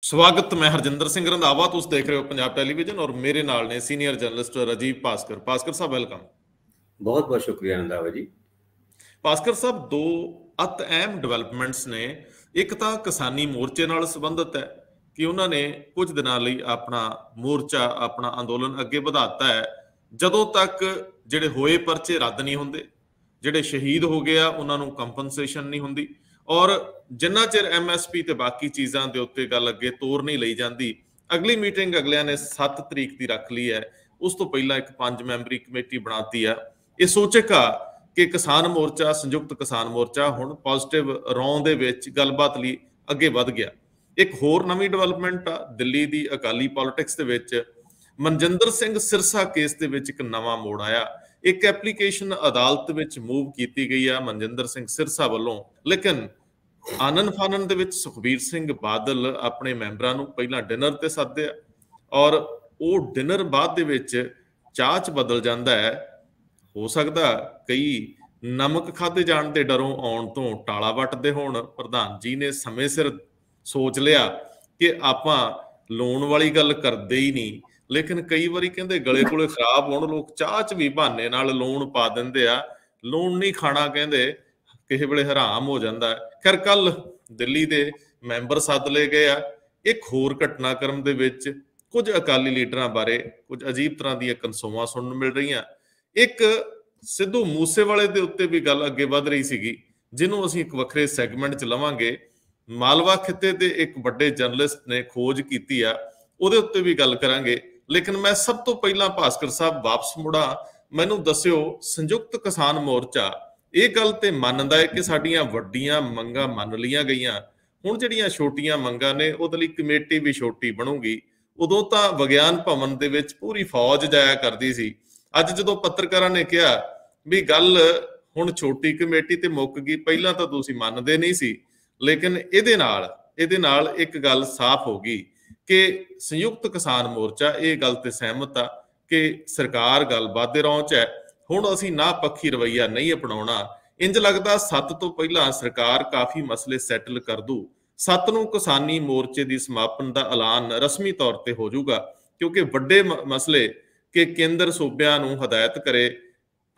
ਸਵਾਗਤ। ਮੈਂ ਹਰਜਿੰਦਰ ਸਿੰਘ ਰੰਧਾਵਾ, ਤੁਸੀਂ ਦੇਖ ਰਹੇ ਹੋ ਪੰਜਾਬ ਟੈਲੀਵਿਜ਼ਨ ਔਰ ਮੇਰੇ ਨਾਲ ਨੇ ਸੀਨੀਅਰ ਜਰਨਲਿਸਟ ਰਾਜੀਵ ਭਾਸਕਰ। ਭਾਸਕਰ ਸਾਹਿਬ ਵੈਲਕਮ। बहुत बहुत शुक्रिया रंधावा जी। ਭਾਸਕਰ ਸਾਹਿਬ, ਦੋ ਅਤ ਅਹਿਮ ਡਿਵੈਲਪਮੈਂਟਸ ਨੇ। ਇੱਕ ਤਾਂ ਕਿਸਾਨੀ ਮੋਰਚੇ ਨਾਲ ਸੰਬੰਧਿਤ ਹੈ ਕਿ ਉਹਨਾਂ ਨੇ ਕੁਝ ਦਿਨਾਂ ਲਈ ਆਪਣਾ ਮੋਰਚਾ, ਆਪਣਾ ਅੰਦੋਲਨ ਅੱਗੇ ਵਧਾਤਾ ਹੈ ਜਦੋਂ ਤੱਕ ਜਿਹੜੇ ਹੋਏ ਪਰਚੇ ਰੱਦ ਨਹੀਂ ਹੁੰਦੇ, ਜਿਹੜੇ ਸ਼ਹੀਦ ਹੋ ਗਏ ਆ ਉਹਨਾਂ ਨੂੰ ਕੰਪਨਸੇਸ਼ਨ ਨਹੀਂ ਹੁੰਦੀ, ਔਰ ਜਿੰਨਾ ਚਿਰ ਐਮਐਸਪੀ ਤੇ ਬਾਕੀ ਚੀਜ਼ਾਂ ਦੇ ਉੱਤੇ ਗੱਲ ਅੱਗੇ ਤੋਰ ਨਹੀਂ ਲਈ ਜਾਂਦੀ। ਅਗਲੀ ਮੀਟਿੰਗ ਅਗਲਿਆਂ ਨੇ 7 ਤਰੀਕ ਦੀ ਰੱਖ ਲਈ ਹੈ। ਉਸ ਤੋਂ ਪਹਿਲਾਂ ਇੱਕ 5 ਮੈਂਬਰੀ ਕਮੇਟੀ ਬਣਾਤੀ ਆ। ਇਹ ਸੋਚਕ ਆ ਕਿ ਕਿਸਾਨ ਮੋਰਚਾ, ਸੰਯੁਕਤ ਕਿਸਾਨ ਮੋਰਚਾ ਹੁਣ ਪੋਜ਼ਿਟਿਵ ਰੌਂ ਦੇ ਵਿੱਚ ਗੱਲਬਾਤ ਲਈ ਅੱਗੇ ਵੱਧ ਗਿਆ। ਇੱਕ ਹੋਰ ਨਵੀਂ ਡਿਵੈਲਪਮੈਂਟ ਆ ਦਿੱਲੀ ਦੀ ਅਕਾਲੀ ਪੋਲਿਟਿਕਸ ਦੇ ਵਿੱਚ। ਮਨਜਿੰਦਰ ਸਿੰਘ ਸਿਰਸਾ ਕੇਸ ਦੇ ਵਿੱਚ ਇੱਕ ਨਵਾਂ ਮੋੜ ਆਇਆ। ਇੱਕ ਐਪਲੀਕੇਸ਼ਨ ਅਦਾਲਤ ਵਿੱਚ ਮੂਵ ਕੀਤੀ ਗਈ ਆ ਮਨਜਿੰਦਰ ਸਿੰਘ ਸਿਰਸਾ ਵੱਲੋਂ, ਲੇਕਿਨ ਆਨਨ ਫਾਨਨ ਦੇ ਵਿੱਚ ਸੁਖਬੀਰ ਸਿੰਘ ਬਾਦਲ ਆਪਣੇ ਮੈਂਬਰਾਂ ਨੂੰ ਪਹਿਲਾਂ ਡਿਨਰ ਤੇ ਸੱਦਿਆ ਔਰ ਉਹ ਡਿਨਰ ਬਾਅਦ ਦੇ ਵਿੱਚ ਚਾਹ 'ਚ ਬਦਲ ਜਾਂਦਾ ਹੈ। ਹੋ ਸਕਦਾ ਕਈ ਨਮਕ ਖਾਦੇ ਜਾਣ ਦੇ ਡਰੋਂ ਆਉਣ ਤੋਂ ਟਾਲਾ ਵੱਟਦੇ ਹੋਣ। ਪ੍ਰਧਾਨ ਜੀ ਨੇ ਸਮੇਂ ਸਿਰ ਸੋਚ ਲਿਆ ਕਿ ਆਪਾਂ ਲੋਨ ਵਾਲੀ ਗੱਲ ਕਰਦੇ ਹੀ ਨਹੀਂ, ਲੇਕਿਨ ਕਈ ਵਾਰੀ ਕਹਿੰਦੇ ਗਲੇ ਕੋਲੇ ਖਰਾਬ ਹੋਣ ਲੋਕ ਚਾਹ 'ਚ ਵੀ ਬਹਾਨੇ ਨਾਲ ਲੋਨ ਪਾ ਦਿੰਦੇ ਆ। ਲੋਨ ਨਹੀਂ ਖਾਣਾ ਕਹਿੰਦੇ ਕਿਸੇ ਵੇਲੇ ਹਰਾਮ ਹੋ ਜਾਂਦਾ। ਖੈਰ, ਕੱਲ ਦਿੱਲੀ ਦੇ ਮੈਂਬਰ ਸੱਦ ਲਏ ਗਏ ਆ। ਇੱਕ ਹੋਰ ਘਟਨਾਕ੍ਰਮ ਦੇ ਵਿੱਚ ਕੁਝ ਅਕਾਲੀ ਲੀਡਰਾਂ ਬਾਰੇ ਕੁਝ ਅਜੀਬ ਤਰ੍ਹਾਂ ਦੀਆਂ ਕਨਸੋਆਂ ਸੁਣਨ ਨੂੰ ਮਿਲ ਰਹੀਆਂ। ਇੱਕ ਸਿੱਧੂ ਮੂਸੇਵਾਲੇ ਦੇ ਉੱਤੇ ਵੀ ਗੱਲ ਅੱਗੇ ਵੱਧ ਰਹੀ ਸੀਗੀ, ਜਿਹਨੂੰ ਅਸੀਂ ਇੱਕ ਵੱਖਰੇ ਸੈਗਮੈਂਟ 'ਚ ਲਵਾਂਗੇ। ਮਾਲਵਾ ਖਿੱਤੇ ਦੇ ਇੱਕ ਵੱਡੇ ਜਰਨਲਿਸਟ ਨੇ ਖੋਜ ਕੀਤੀ ਆ, ਉਹਦੇ ਉੱਤੇ ਵੀ ਗੱਲ ਕਰਾਂਗੇ। ਲੇਕਿਨ ਮੈਂ ਸਭ ਤੋਂ ਪਹਿਲਾਂ ਭਾਸਕਰ ਸਾਹਿਬ ਵਾਪਸ ਮੁੜਾਂ। ਮੈਨੂੰ ਦੱਸਿਓ, ਸੰਯੁਕਤ ਕਿਸਾਨ ਮੋਰਚਾ ਇਹ ਗੱਲ ਤੇ ਮੰਨਦਾ ਹੈ ਕਿ ਸਾਡੀਆਂ ਵੱਡੀਆਂ ਮੰਗਾਂ ਮੰਨ ਲਈਆਂ ਗਈਆਂ, ਹੁਣ ਜਿਹੜੀਆਂ ਛੋਟੀਆਂ ਮੰਗਾਂ ਨੇ ਉਹਦੇ ਲਈ ਕਮੇਟੀ ਵੀ ਛੋਟੀ ਬਣੂਗੀ। ਉਦੋਂ ਤਾਂ ਵਿਗਿਆਨ ਭਵਨ ਦੇ ਵਿੱਚ ਪੂਰੀ ਫੌਜ ਜਾਇਆ ਕਰਦੀ ਸੀ। ਅੱਜ ਜਦੋਂ ਪੱਤਰਕਾਰਾਂ ਨੇ ਕਿਹਾ ਵੀ ਗੱਲ ਹੁਣ ਛੋਟੀ ਕਮੇਟੀ ਤੇ ਮੁੱਕ ਗਈ, ਪਹਿਲਾਂ ਤਾਂ ਤੁਸੀਂ ਮੰਨਦੇ ਨਹੀਂ ਸੀ, ਲੇਕਿਨ ਇਹਦੇ ਨਾਲ ਇੱਕ ਗੱਲ ਸਾਫ਼ ਹੋ ਗਈ ਕਿ ਸੰਯੁਕਤ ਕਿਸਾਨ ਮੋਰਚਾ ਇਹ ਗੱਲ ਤੇ ਸਹਿਮਤ ਆ ਕਿ ਸਰਕਾਰ ਗੱਲਬਾਤ ਦੇ ਰੌਂਚ ਹੈ। ਹੁਣ ਅਸੀਂ ਨਾ ਪੱਖੀ ਰਵੱਈਆ ਨਹੀਂ ਅਪਣਾਉਣਾ। ਇੰਜ ਲੱਗਦਾ 7 ਤੋਂ ਪਹਿਲਾਂ ਸਰਕਾਰ ਕਾਫੀ ਮਸਲੇ ਸੈਟਲ ਕਰ ਦੂ। 7 ਨੂੰ ਕਿਸਾਨੀ ਮੋਰਚੇ ਦੀ ਸਮਾਪਨ ਦਾ ਐਲਾਨ ਰਸਮੀ ਤੌਰ ਤੇ ਹੋ ਜਾਊਗਾ, ਕਿਉਂਕਿ ਵੱਡੇ ਮਸਲੇ ਕਿ ਕੇਂਦਰ ਸੂਬਿਆਂ ਨੂੰ ਹਦਾਇਤ ਕਰੇ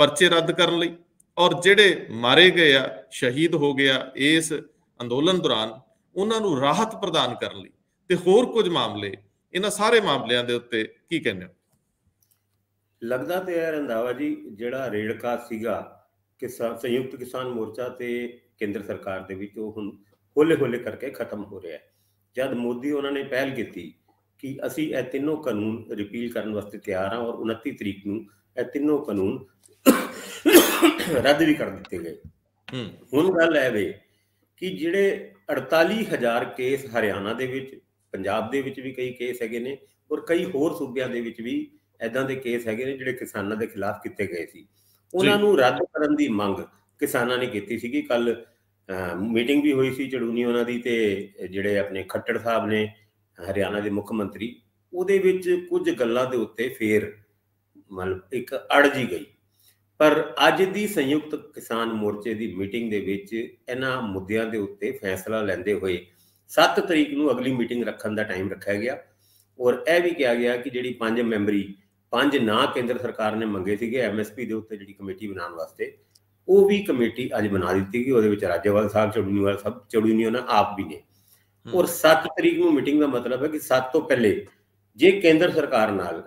ਪਰਚੇ ਰੱਦ ਕਰਨ ਲਈ, ਔਰ ਜਿਹੜੇ ਮਾਰੇ ਗਏ ਆ, ਸ਼ਹੀਦ ਹੋ ਗਿਆ ਇਸ ਅੰਦੋਲਨ ਦੌਰਾਨ, ਉਹਨਾਂ ਨੂੰ ਰਾਹਤ ਪ੍ਰਦਾਨ ਕਰਨ ਲਈ, ਤੇ ਹੋਰ ਕੁਝ ਮਾਮਲੇ। ਇਹਨਾਂ ਸਾਰੇ ਮਾਮਲਿਆਂ ਦੇ ਉੱਤੇ ਕੀ ਕਹਿੰਦੇ ਹੋ? ਲੱਗਦਾ ਤੇ ਹੈ ਰੰਧਾਵਾ ਜੀ, ਜਿਹੜਾ ਰੇੜਕਾ ਸੀਗਾ ਸੰਯੁਕਤ ਕਿਸਾਨ ਮੋਰਚਾ ਤੇ ਕੇਂਦਰ ਸਰਕਾਰ ਦੇ ਵਿੱਚ, ਉਹ ਹੁਣ ਹੌਲੇ ਕਰਕੇ ਖਤਮ ਹੋ ਰਿਹਾ ਹੈ। ਜਦ ਮੋਦੀ ਉਹਨਾਂ ਨੇ ਪਹਿਲ ਕੀਤੀ ਕਿ ਅਸੀਂ ਇਹ ਤਿੰਨੋਂ ਕਾਨੂੰਨ ਰਿਪੀਲ ਕਰਨ ਵਾਸਤੇ ਤਿਆਰ ਹਾਂ ਔਰ 29 ਤਰੀਕ ਨੂੰ ਇਹ ਤਿੰਨੋਂ ਕਾਨੂੰਨ ਰੱਦ ਵੀ ਕਰ ਦਿੱਤੇ ਗਏ। ਹੁਣ ਗੱਲ ਇਹ ਵੇ ਕਿ ਜਿਹੜੇ 48,000 ਕੇਸ ਹਰਿਆਣਾ ਦੇ ਵਿੱਚ, ਪੰਜਾਬ ਦੇ ਵਿੱਚ ਵੀ ਕਈ ਕੇਸ ਹੈਗੇ ਨੇ ਔਰ ਕਈ ਹੋਰ ਸੂਬਿਆਂ ਦੇ ਵਿੱਚ ਵੀ ਇੱਦਾਂ ਦੇ ਕੇਸ ਹੈਗੇ ਨੇ ਜਿਹੜੇ ਕਿਸਾਨਾਂ ਦੇ ਖਿਲਾਫ ਕੀਤੇ ਗਏ ਸੀ, ਉਹਨਾਂ ਨੂੰ ਰੱਦ ਕਰਨ ਦੀ ਮੰਗ ਕਿਸਾਨਾਂ ਨੇ ਕੀਤੀ ਸੀਗੀ। ਕੱਲ ਮੀਟਿੰਗ ਵੀ ਹੋਈ ਸੀ ਚੜੂਨੀ ਉਹਨਾਂ ਦੀ, ਤੇ ਜਿਹੜੇ ਆਪਣੇ ਖੱਟੜ ਸਾਹਿਬ ਨੇ ਹਰਿਆਣਾ ਦੇ ਮੁੱਖ ਮੰਤਰੀ, ਉਹਦੇ ਵਿੱਚ ਕੁਝ ਗੱਲਾਂ ਦੇ ਉੱਤੇ ਫੇਰ ਮਤਲਬ ਇੱਕ ਅੜ ਜੀ ਗਈ। ਪਰ ਅੱਜ ਦੀ ਸੰਯੁਕਤ ਕਿਸਾਨ ਮੋਰਚੇ ਦੀ ਮੀਟਿੰਗ ਦੇ ਵਿੱਚ ਇਹਨਾਂ ਮੁੱਦਿਆਂ ਦੇ ਉੱਤੇ ਫੈਸਲਾ ਲੈਂਦੇ ਹੋਏ 7 ਤਰੀਕ ਨੂੰ ਅਗਲੀ ਮੀਟਿੰਗ ਰੱਖਣ ਦਾ ਟਾਈਮ ਰੱਖਿਆ ਗਿਆ ਔਰ ਇਹ ਵੀ ਕਿਹਾ ਗਿਆ ਕਿ ਜਿਹੜੀ 5 ਮੈਂਬਰੀ 5 ਨਾਂ ਕੇਂਦਰ ਸਰਕਾਰ ਨੇ ਮੰਗੇ ਸੀਗੇ ਐਮਐਸਪੀ ਦੇ ਉੱਤੇ ਜਿਹੜੀ ਕਮੇਟੀ ਬਣਾਉਣ ਵਾਸਤੇ, ਉਹ ਵੀ ਕਮੇਟੀ ਅੱਜ ਬਣਾ ਦਿੱਤੀ ਗਈ। ਉਹਦੇ ਵਿੱਚ ਰਾਜੇਵਾਲ ਸਾਹਿਬ, ਚੜੂਨੀਵਾਲ ਸਾਹਿਬ, ਚੜੂਨੀਵਾਲ ਆਪ ਵੀ ਨੇ। ਔਰ 7 ਤਰੀਕ ਨੂੰ ਮੀਟਿੰਗ ਦਾ ਮਤਲਬ ਹੈ ਕਿ 7 ਤੋਂ ਪਹਿਲੇ ਜੇ ਕੇਂਦਰ ਸਰਕਾਰ ਨਾਲ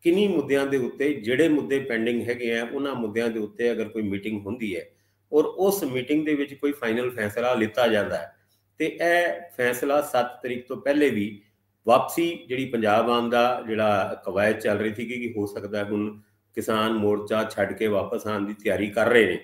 ਕਿੰਨੀ ਮੁੱਦਿਆਂ ਦੇ ਉੱਤੇ, ਜਿਹੜੇ ਮੁੱਦੇ ਪੈਂਡਿੰਗ ਹੈਗੇ ਆ, ਉਹਨਾਂ ਮੁੱਦਿਆਂ ਦੇ ਉੱਤੇ ਅਗਰ ਕੋਈ ਮੀਟਿੰਗ ਹੁੰਦੀ ਹੈ ਔਰ ਉਸ ਮੀਟਿੰਗ ਦੇ ਵਿੱਚ ਕੋਈ ਫਾਈਨਲ ਫੈਸਲਾ ਲਿੱਤਾ ਜਾਂਦਾ ਹੈ, ਤੇ ਇਹ ਫੈਸਲਾ 7 ਤਰੀਕ ਤੋਂ ਪਹਿਲੇ ਵੀ ਵਾਪਸੀ ਜਿਹੜੀ ਪੰਜਾਬ ਆਉਣ ਦਾ ਜਿਹੜਾ ਕਵਾਇਦ ਚੱਲ ਰਹੀ ਸੀ ਕਿ ਹੋ ਸਕਦਾ ਹੁਣ ਕਿਸਾਨ ਮੋਰਚਾ ਛੱਡ ਕੇ ਵਾਪਸ ਆਉਣ ਦੀ ਤਿਆਰੀ ਕਰ ਰਹੇ ਨੇ,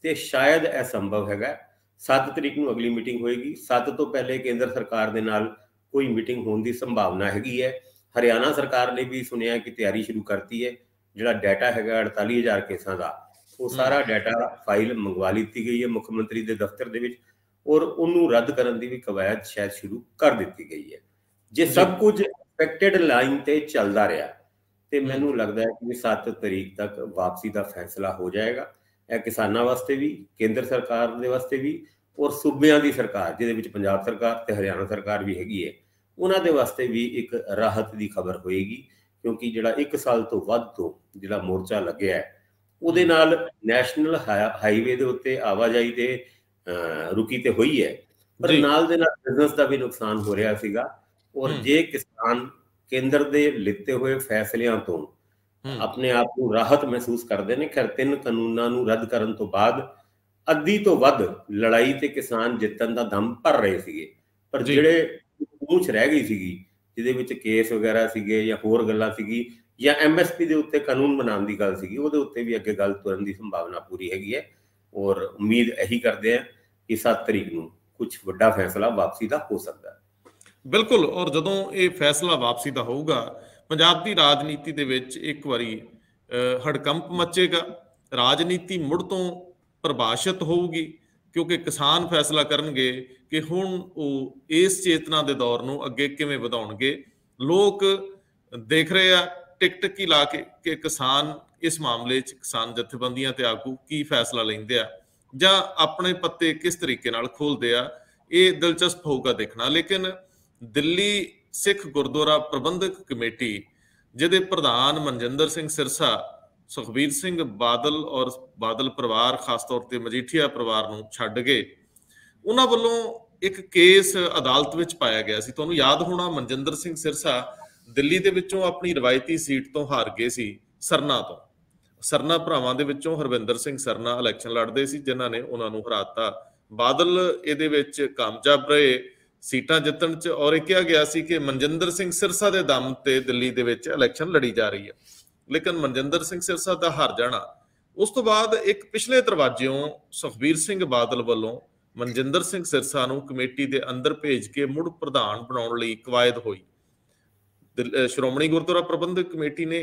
ਤੇ ਸ਼ਾਇਦ ਇਹ ਸੰਭਵ ਹੈਗਾ। 7 ਤਰੀਕ ਨੂੰ ਅਗਲੀ ਮੀਟਿੰਗ ਹੋਏਗੀ। 7 ਤੋਂ ਪਹਿਲੇ ਕੇਂਦਰ ਸਰਕਾਰ ਦੇ ਨਾਲ ਕੋਈ ਮੀਟਿੰਗ ਹੋਣ ਦੀ ਸੰਭਾਵਨਾ ਹੈਗੀ ਹੈ। ਹਰਿਆਣਾ ਸਰਕਾਰ ਨੇ ਵੀ ਸੁਣਿਆ ਕਿ ਤਿਆਰੀ ਸ਼ੁਰੂ ਕਰਤੀ ਹੈ। ਜਿਹੜਾ ਡਾਟਾ ਹੈਗਾ 48,000 ਕੇਸਾਂ ਦਾ, ਉਹ ਸਾਰਾ ਡਾਟਾ ਫਾਈਲ ਮੰਗਵਾ ਲਿੱਤੀ ਗਈ ਹੈ ਮੁੱਖ ਮੰਤਰੀ ਦੇ ਦਫ਼ਤਰ ਦੇ ਵਿੱਚ, ਔਰ ਉਹਨੂੰ ਰੱਦ ਕਰਨ ਦੀ ਵੀ ਕਵਾਇਦ ਸ਼ਾਇਦ ਸ਼ੁਰੂ ਕਰ ਦਿੱਤੀ ਗਈ ਹੈ। ਜੇ ਸਭ ਕੁਝ ਐਕਸਪੈਕਟਡ ਲਾਈਨ ਤੇ ਚੱਲਦਾ ਰਿਹਾ ਤੇ ਮੈਨੂੰ ਲੱਗਦਾ ਹੈ ਕਿ 7 ਤਰੀਕ ਤੱਕ ਵਾਪਸੀ ਦਾ ਫੈਸਲਾ ਹੋ ਜਾਏਗਾ। ਇਹ ਕਿਸਾਨਾਂ ਵਾਸਤੇ ਵੀ, ਕੇਂਦਰ ਸਰਕਾਰ ਦੇ ਵਾਸਤੇ ਵੀ, ਔਰ ਸੂਬਿਆਂ ਦੀ ਸਰਕਾਰ ਜਿਹਦੇ ਵਿੱਚ ਪੰਜਾਬ ਸਰਕਾਰ ਤੇ ਹਰਿਆਣਾ ਸਰਕਾਰ ਵੀ ਹੈਗੀ ਹੈ, ਉਹਨਾਂ ਦੇ ਵਾਸਤੇ ਵੀ ਇੱਕ ਰਾਹਤ ਦੀ ਖਬਰ ਹੋਏਗੀ, ਕਿਉਂਕਿ ਜਿਹੜਾ 1 ਸਾਲ ਤੋਂ ਵੱਧ ਤੋਂ ਜਿਹੜਾ ਮੋਰਚਾ ਲੱਗਿਆ ਹੈ, ਉਹਦੇ ਨਾਲ ਨੈਸ਼ਨਲ ਹਾਈਵੇ ਦੇ ਉੱਤੇ ਆਵਾਜਾਈ ਤੇ ਰੁਕੀ ਤੇ ਹੋਈ ਹੈ, ਪਰ ਨਾਲ ਦੇ ਨਾਲ ਬਿਜ਼ਨਸ ਦਾ ਵੀ ਨੁਕਸਾਨ ਹੋ ਰਿਹਾ ਸੀਗਾ। ਔਰ ਜੇ ਕਿਸਾਨ ਕੇਂਦਰ ਦੇ ਲਿੱਤੇ ਹੋਏ ਫੈਸਲਿਆਂ ਤੋਂ ਆਪਣੇ ਆਪ ਨੂੰ ਰਾਹਤ ਮਹਿਸੂਸ ਕਰਦੇ ਨੇ, ਖੈਰ 3 ਕਾਨੂੰਨਾਂ ਨੂੰ ਰੱਦ ਕਰਨ ਤੋਂ ਬਾਅਦ ਅੱਧੀ ਤੋਂ ਵੱਧ ਲੜਾਈ ਤੇ ਕਿਸਾਨ ਜਿੱਤਣ ਦਾ ਦਮ ਭਰ ਰਹੇ ਸੀਗੇ, ਪਰ ਜਿਹੜੇ ਪੂਛ ਰਹਿ ਗਈ ਸੀਗੀ, ਜਿਹਦੇ ਵਿੱਚ ਕੇਸ ਵਗੈਰਾ ਸੀਗੇ ਜਾਂ ਹੋਰ ਗੱਲਾਂ ਸੀਗੀ, ਜਾਂ MSP ਦੇ ਉੱਤੇ ਕਾਨੂੰਨ ਬਣਾਉਣ ਦੀ ਗੱਲ ਸੀਗੀ, ਉਹਦੇ ਉੱਤੇ ਵੀ ਅੱਗੇ ਗੱਲ ਤੁਰਨ ਦੀ ਸੰਭਾਵਨਾ ਪੂਰੀ ਹੈਗੀ ਹੈ। ਔਰ ਉਮੀਦ ਇਹੀ ਕਰਦੇ ਆ ਕਿ 7 ਤਰੀਕ ਨੂੰ ਕੁਝ ਵੱਡਾ ਫੈਸਲਾ ਵਾਪਸੀ ਦਾ ਹੋ ਸਕਦਾ ਹੈ। ਬਿਲਕੁਲ। ਔਰ ਜਦੋਂ ਇਹ ਫੈਸਲਾ ਵਾਪਸੀ ਦਾ ਹੋਊਗਾ, ਪੰਜਾਬ ਦੀ ਰਾਜਨੀਤੀ ਦੇ ਵਿੱਚ ਇੱਕ ਵਾਰੀ ਹੜਕੰਪ ਮਚੇਗਾ, ਰਾਜਨੀਤੀ ਮੁੜ ਤੋਂ ਪ੍ਰਭਾਸ਼ਿਤ ਹੋਊਗੀ, ਕਿਉਂਕਿ ਕਿਸਾਨ ਫੈਸਲਾ ਕਰਨਗੇ ਕਿ ਹੁਣ ਉਹ ਇਸ ਚੇਤਨਾ ਦੇ ਦੌਰ ਨੂੰ ਅੱਗੇ ਕਿਵੇਂ ਵਧਾਉਣਗੇ। ਲੋਕ ਦੇਖ ਰਹੇ ਆ ਟਿਕ-ਟਿਕੀ ਲਾ ਕੇ ਕਿ ਕਿਸਾਨ ਇਸ ਮਾਮਲੇ 'ਚ, ਕਿਸਾਨ ਜਥੇਬੰਦੀਆਂ ਤੇ ਆਗੂ ਕੀ ਫੈਸਲਾ ਲੈਂਦੇ ਆ ਜਾਂ ਆਪਣੇ ਪੱਤੇ ਕਿਸ ਤਰੀਕੇ ਨਾਲ ਖੋਲਦੇ ਆ। ਇਹ ਦਿਲਚਸਪ ਹੋਊਗਾ ਦੇਖਣਾ। ਲੇਕਿਨ ਦਿੱਲੀ ਸਿੱਖ ਗੁਰਦੁਆਰਾ ਪ੍ਰਬੰਧਕ ਕਮੇਟੀ, ਜਿਹਦੇ ਪ੍ਰਧਾਨ ਮਨਜਿੰਦਰ ਸਿੰਘ ਸਿਰਸਾ, ਸੁਖਬੀਰ ਸਿੰਘ ਬਾਦਲ ਔਰ ਬਾਦਲ ਪਰਿਵਾਰ, ਖਾਸ ਤੌਰ ਤੇ ਮਜੀਠੀਆ ਪਰਿਵਾਰ ਨੂੰ ਛੱਡ ਗਏ, ਉਹਨਾਂ ਵੱਲੋਂ ਇੱਕ ਕੇਸ ਅਦਾਲਤ ਵਿੱਚ ਪਾਇਆ ਗਿਆ ਸੀ। ਤੁਹਾਨੂੰ ਯਾਦ ਹੋਣਾ, ਮਨਜਿੰਦਰ ਸਿੰਘ ਸਿਰਸਾ ਦਿੱਲੀ ਦੇ ਵਿੱਚੋਂ ਆਪਣੀ ਰਵਾਇਤੀ ਸੀਟ ਤੋਂ ਹਾਰ ਗਏ ਸੀ, ਸਰਨਾ ਤੋਂ। ਸਰਨਾ ਭਰਾਵਾਂ ਦੇ ਵਿੱਚੋਂ ਹਰਵਿੰਦਰ ਸਿੰਘ ਸਰਨਾ ਇਲੈਕਸ਼ਨ ਲੜਦੇ ਸੀ, ਜਿਨ੍ਹਾਂ ਨੇ ਉਹਨਾਂ ਨੂੰ ਹਰਾਤਾ। ਬਾਦਲ ਇਹਦੇ ਵਿੱਚ ਕਾਮਯਾਬ ਰਹੇ ਸੀਟਾਂ ਜਿੱਤਣ 'ਚ, ਔਰ ਇਹ ਕਿਹਾ ਗਿਆ ਸੀ ਕਿ ਮਨਜਿੰਦਰ ਸਿੰਘ ਸਿਰਸਾ ਦੇ ਦਮ ਤੇ ਦਿੱਲੀ ਦੇ ਵਿੱਚ ਇਲੈਕਸ਼ਨ ਲੜੀ ਜਾ ਰਹੀ ਹੈ। ਲੇਕਿਨ ਮਨਜਿੰਦਰ ਸਿੰਘ ਸਿਰਸਾ ਦਾ ਹਾਰ ਜਾਣਾ, ਉਸ ਤੋਂ ਬਾਅਦ ਇੱਕ ਪਿਛਲੇ ਦਰਵਾਜ਼ਿਓਂ ਸੁਖਬੀਰ ਸਿੰਘ ਬਾਦਲ ਵੱਲੋਂ ਮਨਜਿੰਦਰ ਸਿੰਘ ਸਿਰਸਾ ਨੂੰ ਕਮੇਟੀ ਦੇ ਅੰਦਰ ਭੇਜ ਕੇ ਮੁੜ ਪ੍ਰਧਾਨ ਬਣਾਉਣ ਲਈ ਕਵਾਇਦ ਹੋਈ। ਸ਼੍ਰੋਮਣੀ ਗੁਰਦੁਆਰਾ ਪ੍ਰਬੰਧਕ ਕਮੇਟੀ ਨੇ